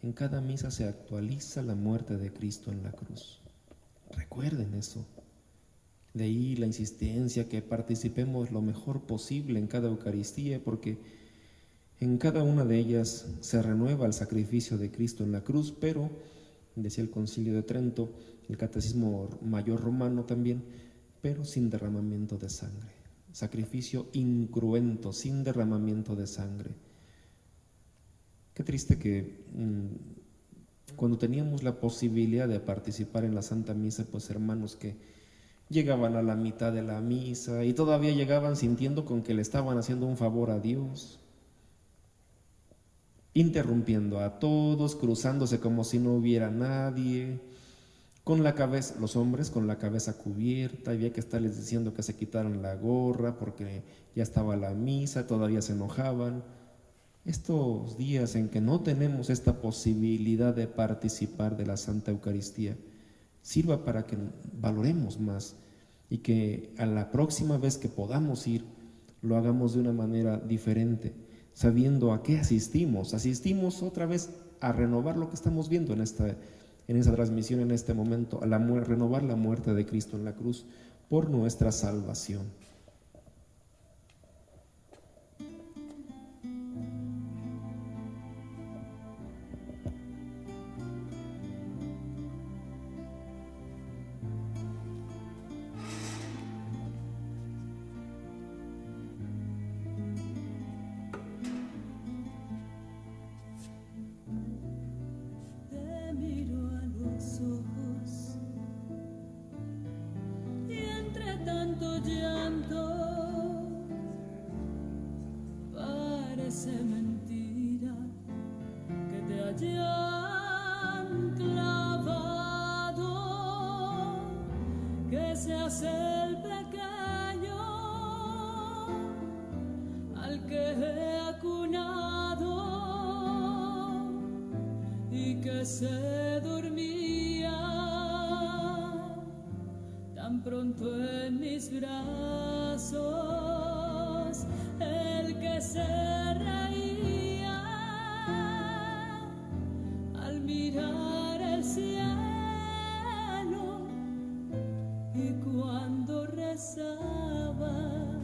Speaker 2: en cada misa se actualiza la muerte de Cristo en la cruz. Recuerden eso. De ahí la insistencia que participemos lo mejor posible en cada Eucaristía, porque en cada una de ellas se renueva el sacrificio de Cristo en la cruz, pero, decía el Concilio de Trento, el Catecismo Mayor Romano también, pero sin derramamiento de sangre. Sacrificio incruento, sin derramamiento de sangre. Qué triste que cuando teníamos la posibilidad de participar en la Santa Misa, pues hermanos que llegaban a la mitad de la misa y todavía llegaban sintiendo con que le estaban haciendo un favor a Dios, interrumpiendo a todos, cruzándose como si no hubiera nadie, con la cabeza, los hombres con la cabeza cubierta, había que estarles diciendo que se quitaran la gorra porque ya estaba la misa, todavía se enojaban. Estos días en que no tenemos esta posibilidad de participar de la Santa Eucaristía, sirva para que valoremos más y que a la próxima vez que podamos ir, lo hagamos de una manera diferente, sabiendo a qué asistimos. Asistimos otra vez a renovar lo que estamos viendo en esta transmisión, en este momento, a renovar la muerte de Cristo en la cruz por nuestra salvación.
Speaker 1: Te miro a los ojos y entre tanto llanto parece mentira que te hayan clavado
Speaker 7: seas el pequeño al que he acunado y que se dormía tan pronto en mis brazos, el que se reía al mirar el cielo y cuando rezaba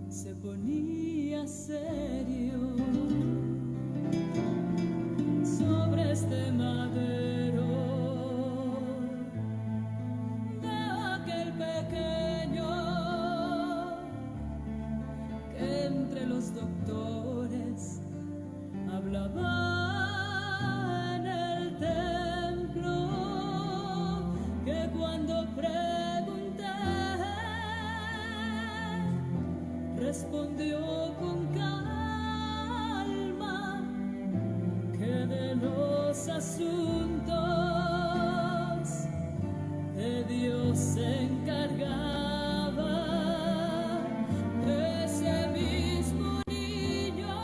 Speaker 7: se ponía serio. Sobre este madero veo aquel pequeño que entre los doctores hablaba en el templo, que cuando pregunté respondió con calma que de los asuntos de Dios se encargaba. Ese mismo niño,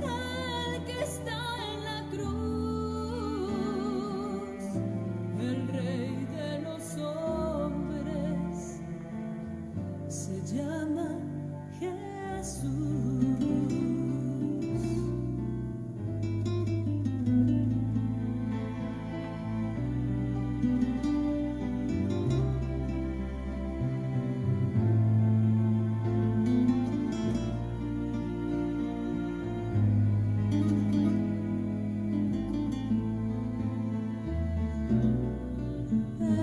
Speaker 7: el que está en la cruz, el Rey de los hombres, se llama Jesús.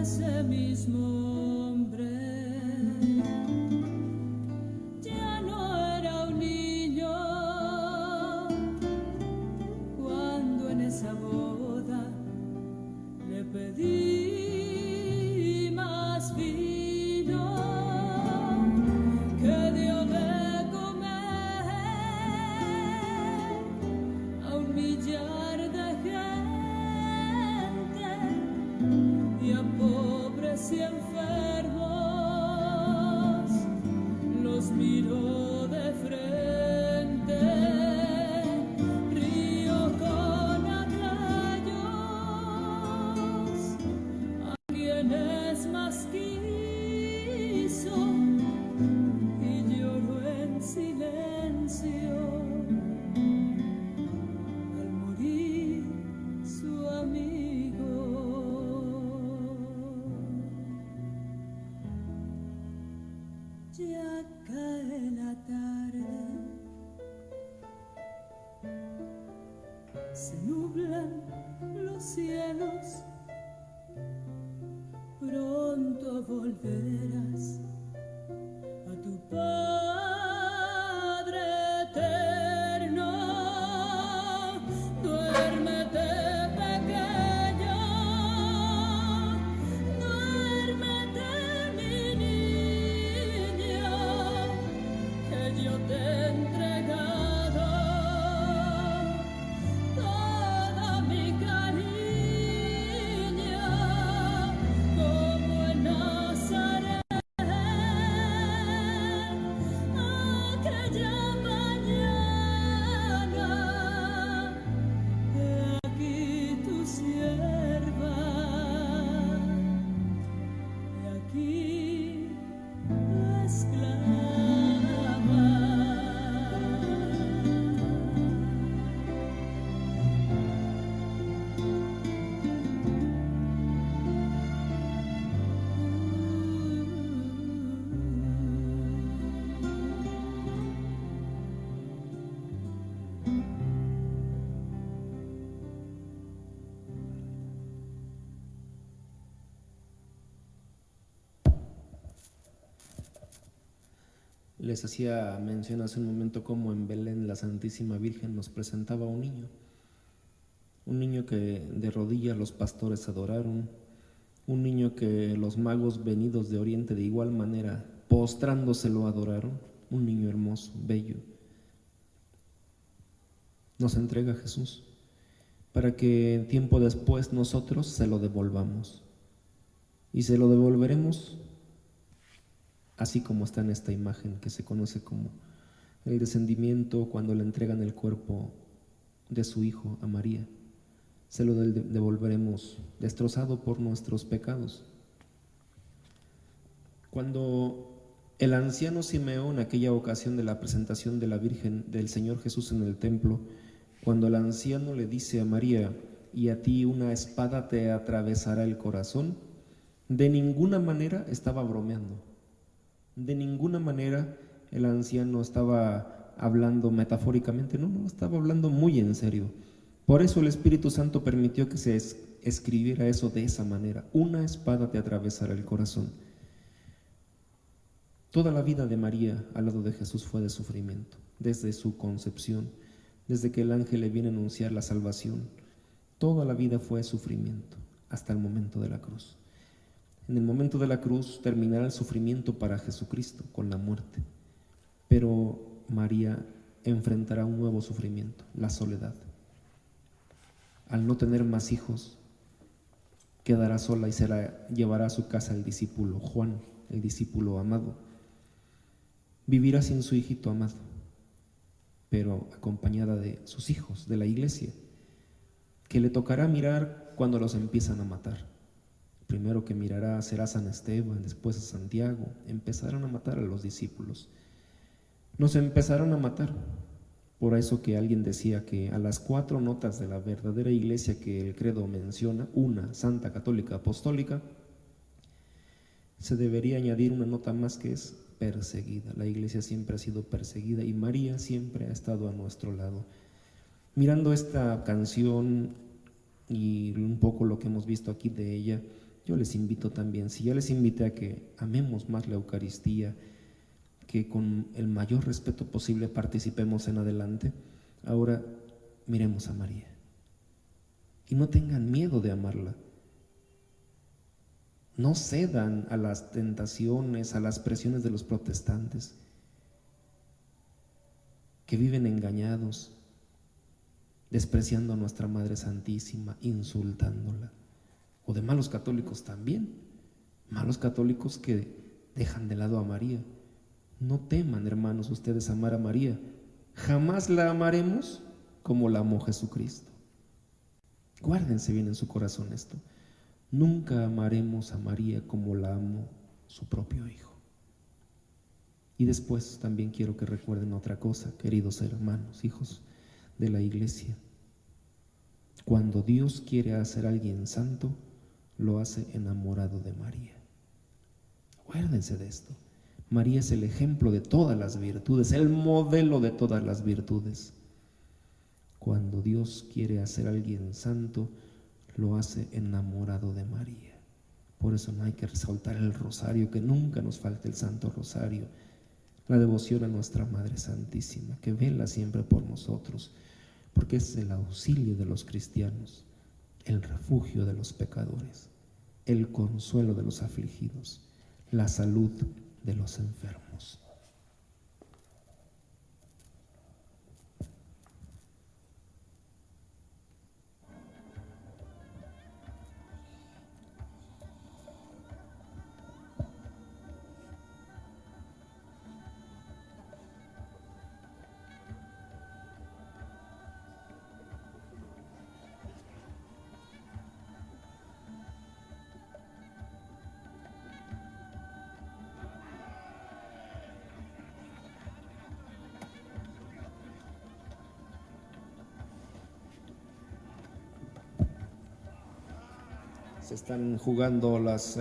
Speaker 7: Ese mismo hombre ya no era un niño cuando en esa boda le pedí más vino, que dio de comer a un millar de gente y a pobres y enfermos los miró de frente. Río con aquellos a quienes más quiso y lloró en silencio al morir su amigo. Ya cae la tarde, se nublan los cielos, pronto volverás a tu Padre eterno. Duérmete, pequeño, duérmete, mi niño, que yo te he entregado toda mi cariño, como en Nazaret. Aquella mañana, he aquí tu sierva, he aquí tu esclava.
Speaker 2: Les hacía mención hace un momento cómo en Belén la Santísima Virgen nos presentaba un niño que de rodillas los pastores adoraron, un niño que los magos venidos de Oriente de igual manera postrándose lo adoraron, un niño hermoso, bello. Nos entrega Jesús para que tiempo después nosotros se lo devolvamos. y se lo devolveremos así como está en esta imagen que se conoce como el descendimiento cuando le entregan el cuerpo de su hijo a María. Se lo devolveremos destrozado por nuestros pecados. Cuando el anciano Simeón, en aquella ocasión de la presentación de la Virgen del Señor Jesús en el templo, cuando el anciano le dice a María: y a ti una espada te atravesará el corazón, de ninguna manera estaba bromeando, de ninguna manera el anciano estaba hablando metafóricamente, no, estaba hablando muy en serio. Por eso el Espíritu Santo permitió que se escribiera eso de esa manera: una espada te atravesará el corazón. Toda la vida de María al lado de Jesús fue de sufrimiento, desde su concepción, desde que el ángel le viene a anunciar la salvación. Toda la vida fue sufrimiento hasta el momento de la cruz. En el momento de la cruz terminará el sufrimiento para Jesucristo con la muerte, pero María enfrentará un nuevo sufrimiento, la soledad. Al no tener más hijos, quedará sola y llevará a su casa el discípulo Juan, el discípulo amado. Vivirá sin su hijito amado, pero acompañada de sus hijos, de la iglesia, que le tocará mirar cuando los empiezan a matar. Primero que mirará será San Esteban, después a Santiago. Empezarán a matar a los discípulos. Nos empezarán a matar. Por eso que alguien decía que a las 4 notas de la verdadera iglesia que el credo menciona, una, Santa, Católica, Apostólica, se debería añadir una nota más que es perseguida. La iglesia siempre ha sido perseguida y María siempre ha estado a nuestro lado. Mirando esta canción y un poco lo que hemos visto aquí de ella, yo les invito también, si ya les invité a que amemos más la Eucaristía, que con el mayor respeto posible participemos en adelante, ahora miremos a María y no tengan miedo de amarla. No cedan a las tentaciones, a las presiones de los protestantes que viven engañados, despreciando a nuestra Madre Santísima, insultándola, o de malos católicos también, malos católicos que dejan de lado a María. No teman, hermanos, ustedes amar a María. Jamás la amaremos como la amó Jesucristo. Guárdense bien en su corazón esto. Nunca amaremos a María como la amó su propio Hijo. Y después también quiero que recuerden otra cosa, queridos hermanos, hijos de la iglesia. Cuando Dios quiere hacer a alguien santo, lo hace enamorado de María. Acuérdense de esto. María es el ejemplo de todas las virtudes, el modelo de todas las virtudes. Cuando Dios quiere hacer a alguien santo, lo hace enamorado de María. Por eso no hay que resaltar el rosario, que nunca nos falte el Santo Rosario, la devoción a nuestra Madre Santísima, que vela siempre por nosotros, porque es el auxilio de los cristianos, el refugio de los pecadores, el consuelo de los afligidos, la salud de los enfermos. Se están jugando las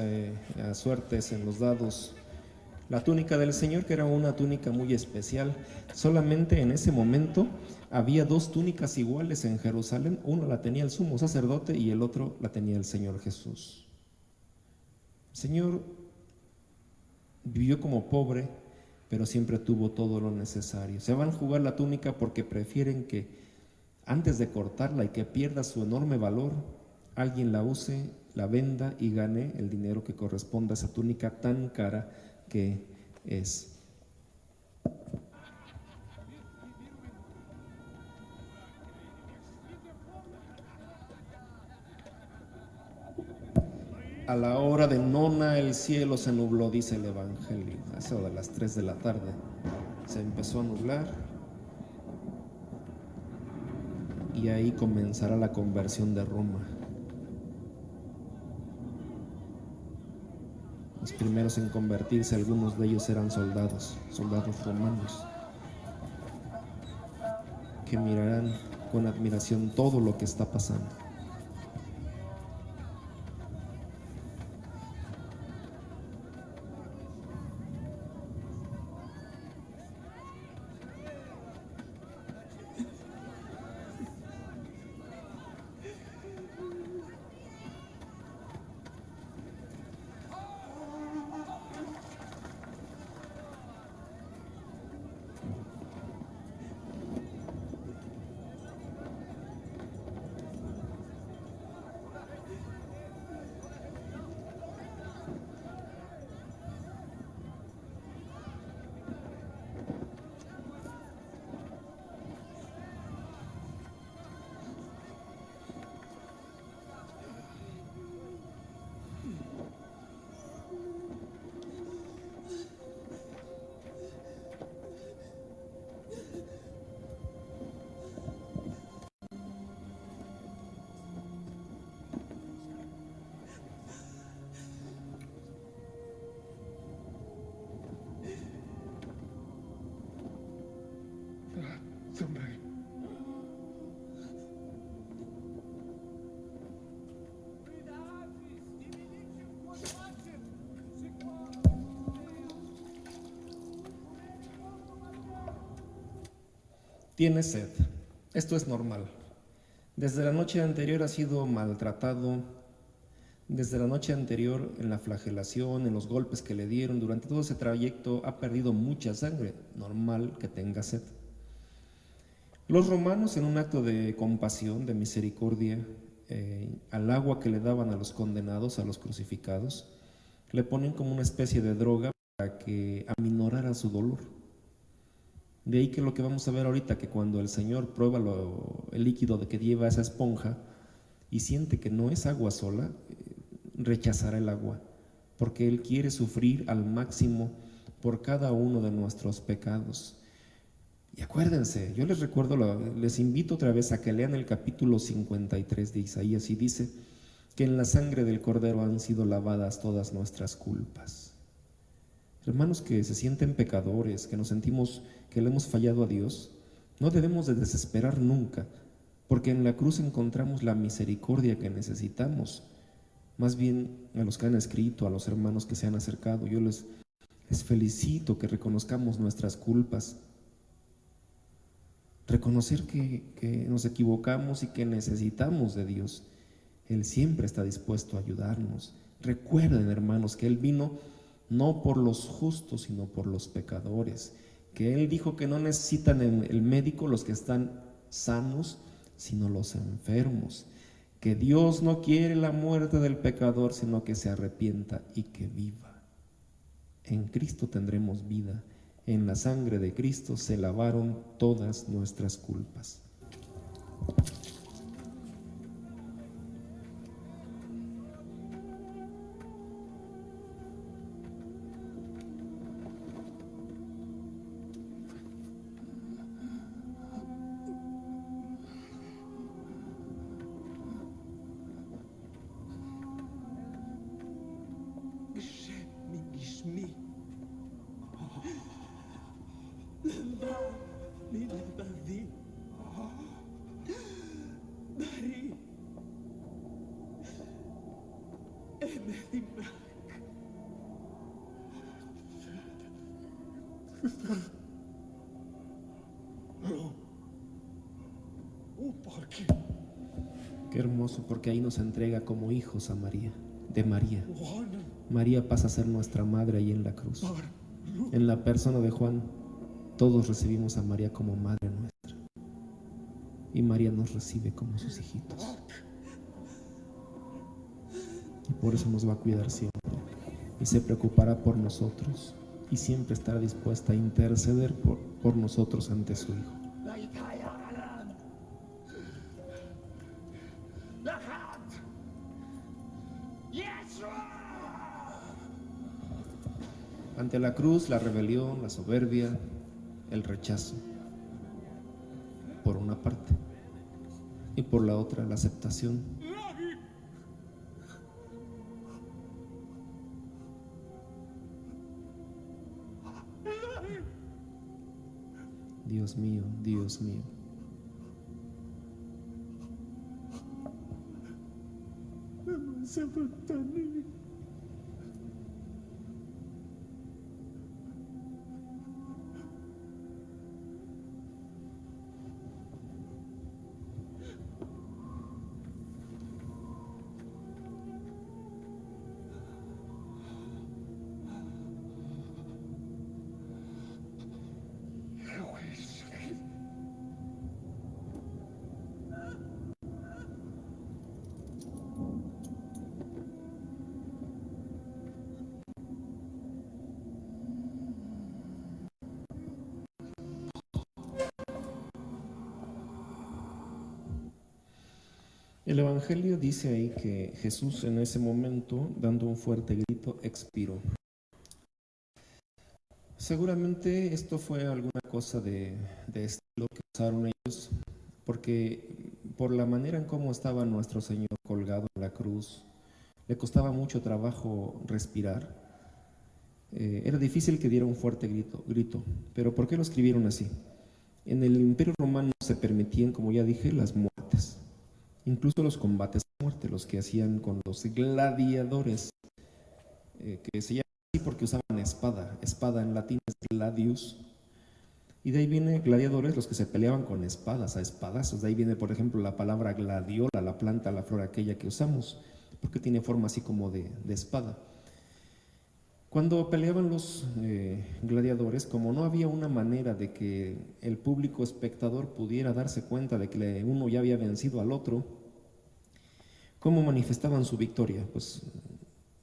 Speaker 2: suertes en los dados. La túnica del Señor, que era una túnica muy especial, solamente en ese momento había 2 túnicas iguales en Jerusalén. Una la tenía el sumo sacerdote y el otro la tenía el Señor Jesús. El Señor vivió como pobre, pero siempre tuvo todo lo necesario. Se van a jugar la túnica porque prefieren que antes de cortarla y que pierda su enorme valor, alguien la use, la venda y gane el dinero que corresponda a esa túnica tan cara que es. A la hora de nona el cielo se nubló, dice el Evangelio. A eso de las 3 de la tarde se empezó a nublar y ahí comenzará la conversión de Roma. Los primeros en convertirse, algunos de ellos eran soldados romanos, que mirarán con admiración todo lo que está pasando.
Speaker 6: Somebody.
Speaker 2: Tiene sed. Esto es normal. Desde la noche anterior ha sido maltratado. Desde la noche anterior, en la flagelación, en los golpes que le dieron, durante todo ese trayecto ha perdido mucha sangre. Normal que tenga sed. Los romanos, en un acto de compasión, de misericordia, al agua que le daban a los condenados, a los crucificados, le ponen como una especie de droga para que aminorara su dolor. De ahí que lo que vamos a ver ahorita, que cuando el Señor prueba el líquido de que lleva esa esponja y siente que no es agua sola, rechazará el agua, porque Él quiere sufrir al máximo por cada uno de nuestros pecados. Y acuérdense, yo les recuerdo, les invito otra vez a que lean el capítulo 53 de Isaías, y dice que en la sangre del Cordero han sido lavadas todas nuestras culpas. Hermanos que se sienten pecadores, que nos sentimos que le hemos fallado a Dios, no debemos de desesperar nunca, porque en la cruz encontramos la misericordia que necesitamos. Más bien, a los que han escrito, a los hermanos que se han acercado, yo les felicito que reconozcamos nuestras culpas. Reconocer que nos equivocamos y que necesitamos de Dios. Él siempre está dispuesto a ayudarnos. Recuerden, hermanos, que Él vino no por los justos, sino por los pecadores. Que Él dijo que no necesitan el médico los que están sanos, sino los enfermos. Que Dios no quiere la muerte del pecador, sino que se arrepienta y que viva. En Cristo tendremos vida. En la sangre de Cristo se lavaron todas nuestras culpas. Qué hermoso, porque ahí nos entrega como hijos a María, de María. María pasa a ser nuestra madre ahí en la cruz. En la persona de Juan, todos recibimos a María como madre nuestra. Y María nos recibe como sus hijitos. Y por eso nos va a cuidar siempre. Y se preocupará por nosotros. Y siempre estará dispuesta a interceder por nosotros ante su Hijo.
Speaker 4: Yes!
Speaker 2: Ante la cruz, la rebelión, la soberbia, el rechazo, por una parte, y por la otra, la aceptación. Dios mío, Dios mío. El Evangelio dice ahí que Jesús en ese momento, dando un fuerte grito, expiró. Seguramente esto fue alguna cosa de estilo que usaron ellos, porque por la manera en cómo estaba nuestro Señor colgado en la cruz, le costaba mucho trabajo respirar. Era difícil que diera un fuerte grito. Pero ¿por qué lo escribieron así? En el Imperio Romano se permitían, como ya dije, las muertes. Incluso los combates a muerte, los que hacían con los gladiadores, que se llaman así porque usaban espada. Espada en latín es gladius. Y de ahí viene gladiadores, los que se peleaban con espadas, a espadazos. De ahí viene, por ejemplo, la palabra gladiola, la planta, la flor aquella que usamos, porque tiene forma así como de espada. Cuando peleaban los gladiadores, como no había una manera de que el público espectador pudiera darse cuenta de que uno ya había vencido al otro, ¿cómo manifestaban su victoria? Pues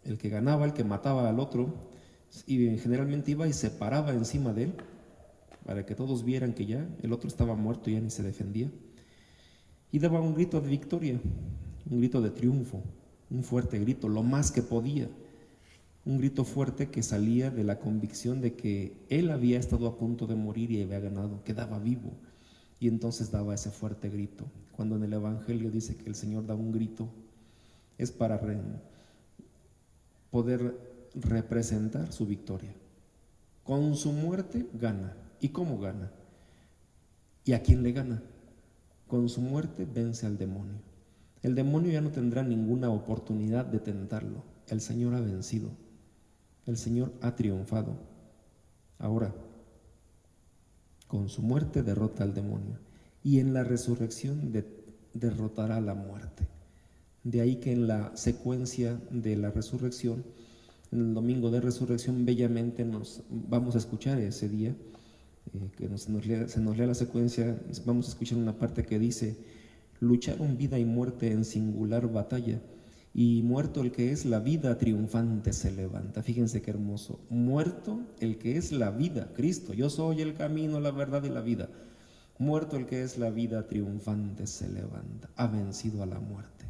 Speaker 2: el que ganaba, el que mataba al otro, y generalmente iba y se paraba encima de él, para que todos vieran que ya el otro estaba muerto y ya ni se defendía, y daba un grito de victoria, un grito de triunfo, un fuerte grito, lo más que podía. Un grito fuerte que salía de la convicción de que él había estado a punto de morir y había ganado, quedaba vivo. Y entonces daba ese fuerte grito. Cuando en el Evangelio dice que el Señor da un grito, es para poder representar su victoria. Con su muerte gana. ¿Y cómo gana? ¿Y a quién le gana? Con su muerte vence al demonio. El demonio ya no tendrá ninguna oportunidad de tentarlo. El Señor ha vencido. El Señor ha triunfado. Ahora, con su muerte derrota al demonio y en la resurrección derrotará la muerte. De ahí que en la secuencia de la resurrección, en el domingo de resurrección, bellamente nos vamos a escuchar ese día, se nos lea la secuencia, vamos a escuchar una parte que dice: lucharon vida y muerte en singular batalla, y muerto el que es la vida, triunfante se levanta. Fíjense qué hermoso. Muerto el que es la vida, Cristo. Yo soy el camino, la verdad y la vida. Muerto el que es la vida, triunfante se levanta. Ha vencido a la muerte.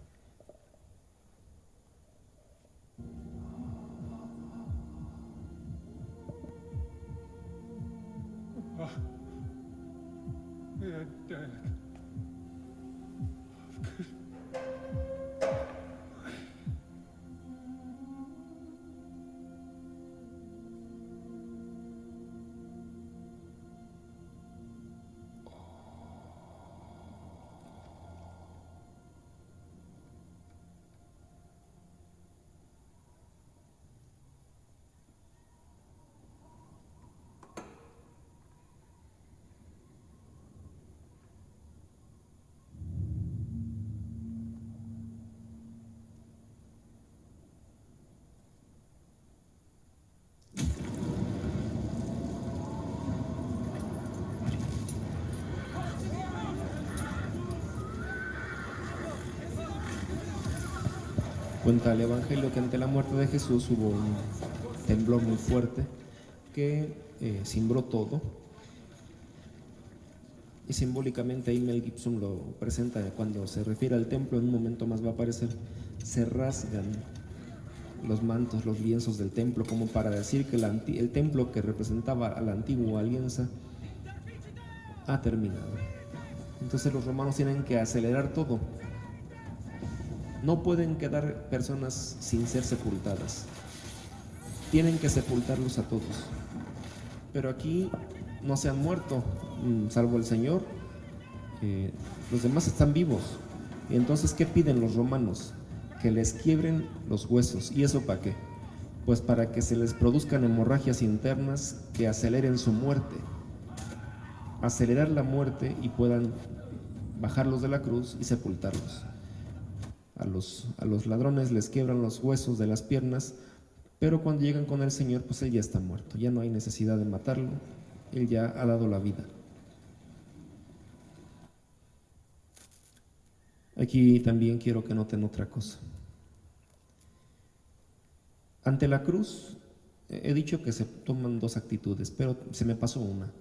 Speaker 6: They're dead.
Speaker 2: Cuenta el Evangelio que ante la muerte de Jesús hubo un temblor muy fuerte que cimbró todo, y simbólicamente ahí Mel Gibson lo presenta cuando se refiere al templo. En un momento más va a aparecer: se rasgan los mantos, los lienzos del templo, como para decir que el templo que representaba a la antigua alianza ha terminado. Entonces los romanos tienen que acelerar todo. No pueden quedar personas sin ser sepultadas. Tienen que sepultarlos a todos. Pero aquí no se han muerto, salvo el Señor. Los demás están vivos. Y entonces, ¿qué piden los romanos? Que les quiebren los huesos. ¿Y eso para qué? Pues para que se les produzcan hemorragias internas que aceleren su muerte. Acelerar la muerte y puedan bajarlos de la cruz y sepultarlos. A los ladrones les quiebran los huesos de las piernas, pero cuando llegan con el Señor, pues Él ya está muerto. Ya no hay necesidad de matarlo. Él ya ha dado la vida. Aquí también quiero que noten otra cosa. Ante la cruz, he dicho que se toman dos actitudes, pero se me pasó una.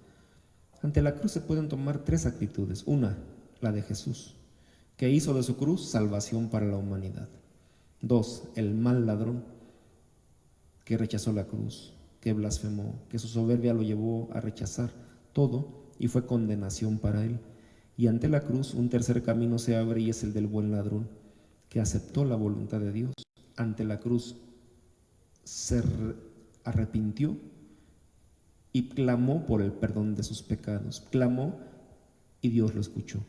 Speaker 2: Ante la cruz se pueden tomar tres actitudes. Una, la de Jesús, que hizo de su cruz salvación para la humanidad. Dos, el mal ladrón, que rechazó la cruz, que blasfemó, que su soberbia lo llevó a rechazar todo y fue condenación para él. Y ante la cruz un tercer camino se abre y es el del buen ladrón, que aceptó la voluntad de Dios. Ante la cruz se arrepintió y clamó por el perdón de sus pecados. Clamó y Dios lo escuchó.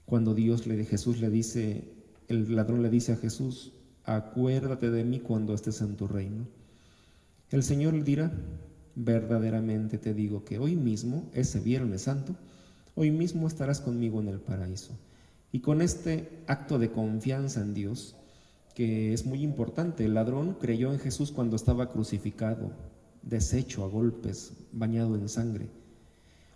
Speaker 2: Cuando Jesús le dice, el ladrón le dice a Jesús: acuérdate de mí cuando estés en tu reino. El Señor le dirá: verdaderamente te digo que hoy mismo, ese Viernes Santo, hoy mismo estarás conmigo en el paraíso. Y con este acto de confianza en Dios, que es muy importante, el ladrón creyó en Jesús cuando estaba crucificado, deshecho a golpes, bañado en sangre.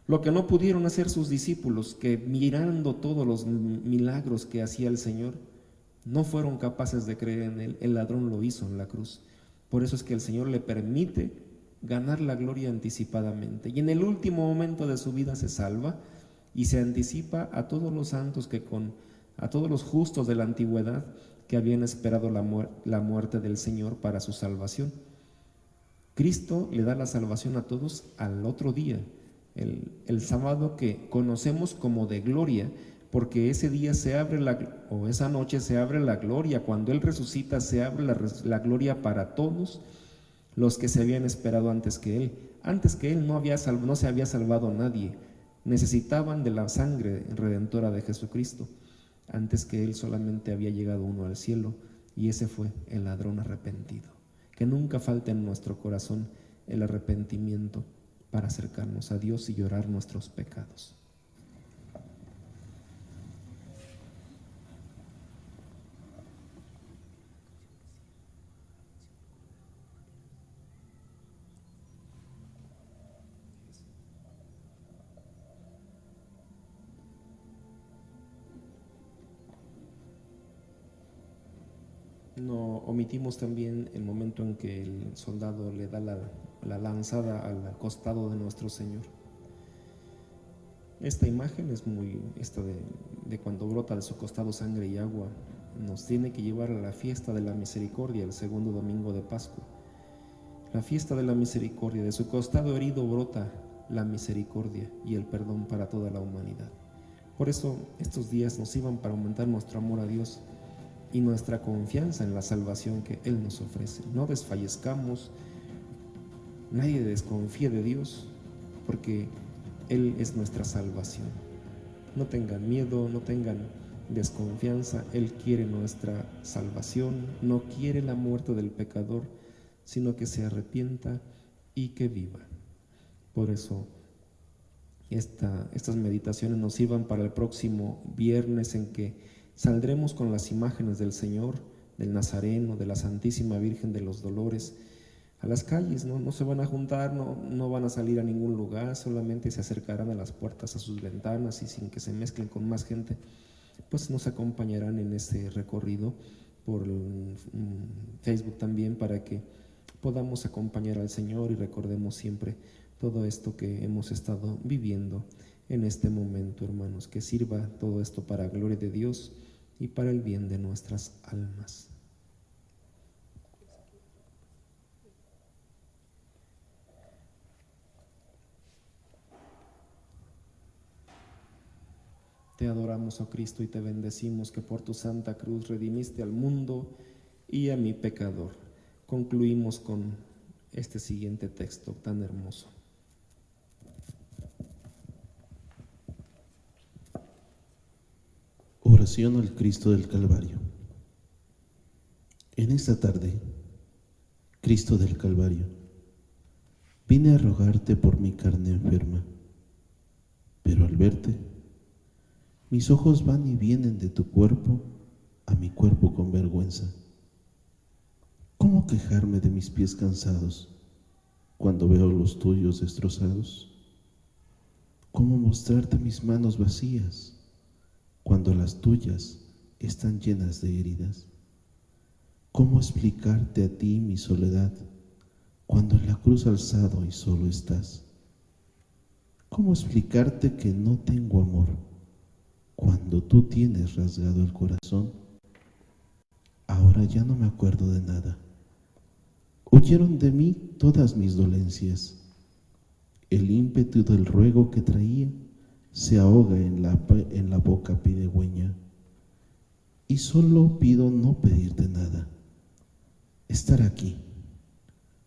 Speaker 2: Lo que no pudieron hacer sus discípulos, que mirando todos los milagros que hacía el Señor, no fueron capaces de creer en Él, el ladrón lo hizo en la cruz. Por eso es que el Señor le permite ganar la gloria anticipadamente. Y en el último momento de su vida se salva y se anticipa a todos los santos a todos los justos de la antigüedad que habían esperado la muerte del Señor para su salvación. Cristo le da la salvación a todos al otro día, el sábado que conocemos como de gloria, porque ese día esa noche se abre la gloria. Cuando Él resucita se abre la gloria para todos los que se habían esperado antes que Él. Antes que Él no se había salvado nadie. Necesitaban de la sangre redentora de Jesucristo. Antes que Él solamente había llegado uno al cielo, y ese fue el ladrón arrepentido. Que nunca falte en nuestro corazón el arrepentimiento para acercarnos a Dios y llorar nuestros pecados. No omitimos también el momento en que el soldado le da la lanzada al costado de nuestro Señor. Esta imagen es de cuando brota de su costado sangre y agua. Nos tiene que llevar a la fiesta de la misericordia, el segundo domingo de Pascua. La fiesta de la misericordia, de su costado herido brota la misericordia y el perdón para toda la humanidad. Por eso estos días nos sirvan para aumentar nuestro amor a Dios y nuestra confianza en la salvación que Él nos ofrece. No desfallezcamos, nadie desconfíe de Dios, porque Él es nuestra salvación. No tengan miedo, no tengan desconfianza. Él quiere nuestra salvación, no quiere la muerte del pecador, sino que se arrepienta y que viva. Por eso estas meditaciones nos sirvan para el próximo viernes, en que saldremos con las imágenes del Señor, del Nazareno, de la Santísima Virgen de los Dolores, a las calles. No se van a juntar, no van a salir a ningún lugar, solamente se acercarán a las puertas, a sus ventanas, y sin que se mezclen con más gente, pues nos acompañarán en este recorrido por Facebook también, para que podamos acompañar al Señor y recordemos siempre todo esto que hemos estado viviendo en este momento, hermanos. Que sirva todo esto para la gloria de Dios y para el bien de nuestras almas. Te adoramos, oh Cristo, y te bendecimos que por tu santa cruz redimiste al mundo y a mi pecador. Concluimos con este siguiente texto tan hermoso.
Speaker 8: Oración al Cristo del Calvario. En esta tarde, Cristo del Calvario, vine a rogarte por mi carne enferma, pero al verte, mis ojos van y vienen de tu cuerpo a mi cuerpo con vergüenza. ¿Cómo quejarme de mis pies cansados cuando veo los tuyos destrozados? ¿Cómo mostrarte mis manos vacías cuando las tuyas están llenas de heridas? ¿Cómo explicarte a ti mi soledad cuando en la cruz alzado y solo estás? ¿Cómo explicarte que no tengo amor cuando tú tienes rasgado el corazón? Ahora ya no me acuerdo de nada. Huyeron de mí todas mis dolencias. El ímpetu del ruego que traía se ahoga en la boca pidegüeña. Y solo pido no pedirte nada. Estar aquí,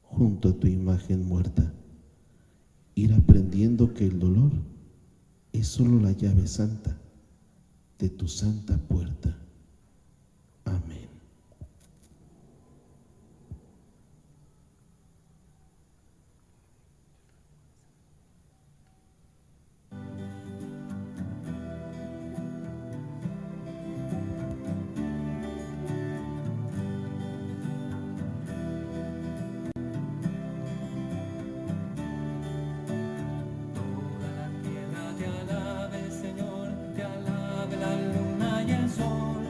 Speaker 8: junto a tu imagen muerta. Ir aprendiendo que el dolor es solo la llave santa de tu santa puerta. Amén.
Speaker 1: Toda la tierra te alabe, Señor, te alabe la luna y el sol.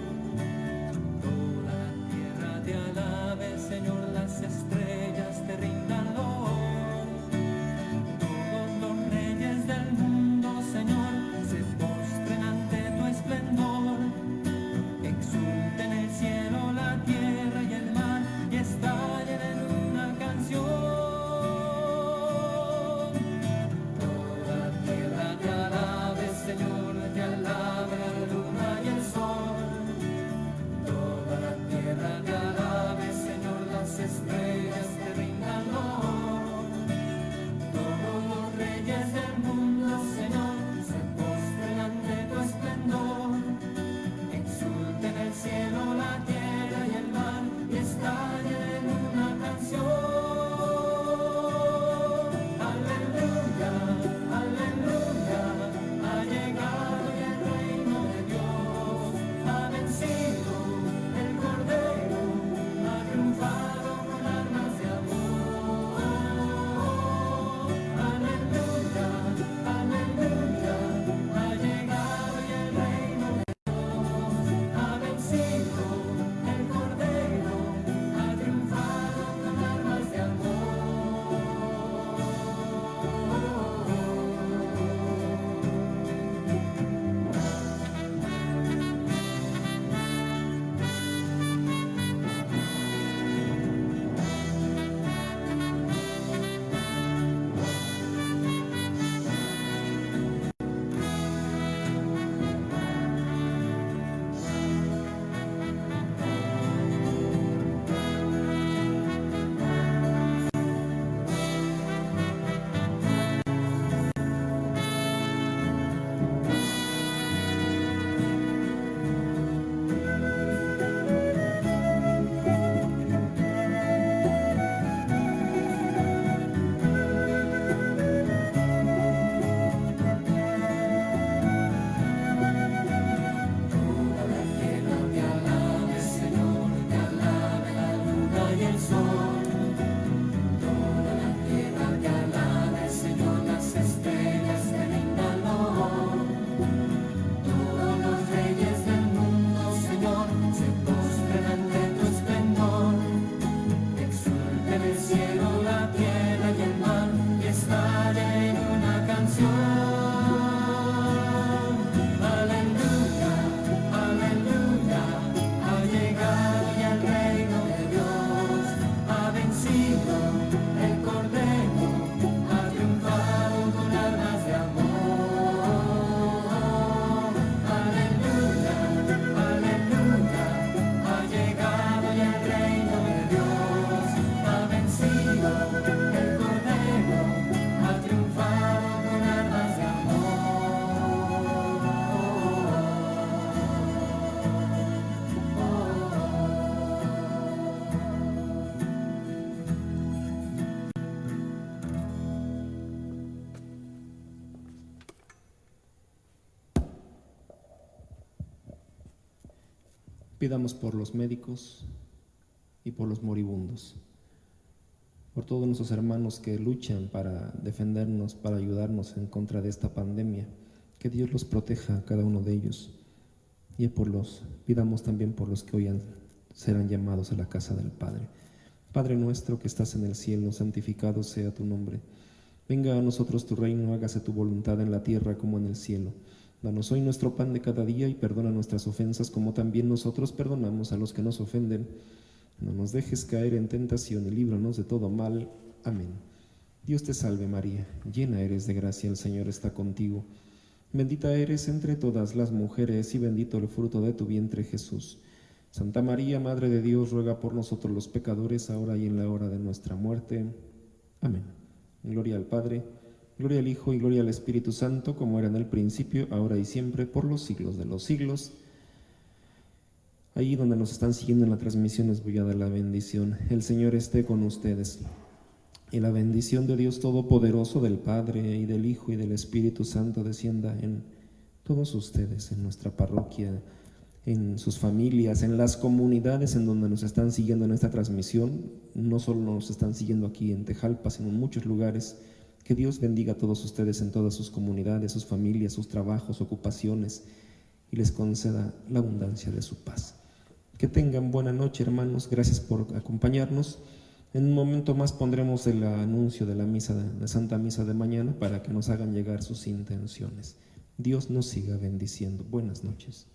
Speaker 2: Pidamos por los médicos y por los moribundos, por todos nuestros hermanos que luchan para defendernos, para ayudarnos en contra de esta pandemia. Que Dios los proteja a cada uno de ellos. Y pidamos también por los que hoy serán llamados a la casa del Padre. Padre nuestro que estás en el cielo, santificado sea tu nombre. Venga a nosotros tu reino, hágase tu voluntad en la tierra como en el cielo. Danos hoy nuestro pan de cada día y perdona nuestras ofensas como también nosotros perdonamos a los que nos ofenden. No nos dejes caer en tentación y líbranos de todo mal. Amén. Dios te salve María, llena eres de gracia, el Señor está contigo. Bendita eres entre todas las mujeres y bendito el fruto de tu vientre Jesús. Santa María, Madre de Dios, ruega por nosotros los pecadores, ahora y en la hora de nuestra muerte. Amén. Gloria al Padre, gloria al Hijo y gloria al Espíritu Santo, como era en el principio, ahora y siempre, por los siglos de los siglos. Ahí donde nos están siguiendo en la transmisión les voy a dar la bendición. El Señor esté con ustedes. Y la bendición de Dios Todopoderoso, del Padre y del Hijo y del Espíritu Santo descienda en todos ustedes, en nuestra parroquia, en sus familias, en las comunidades en donde nos están siguiendo en esta transmisión. No solo nos están siguiendo aquí en Tejalpa, sino en muchos lugares. Que Dios bendiga a todos ustedes en todas sus comunidades, sus familias, sus trabajos, ocupaciones, y les conceda la abundancia de su paz. Que tengan buena noche, hermanos. Gracias por acompañarnos. En un momento más pondremos el anuncio de la Santa Misa de mañana para que nos hagan llegar sus intenciones. Dios nos siga bendiciendo. Buenas noches.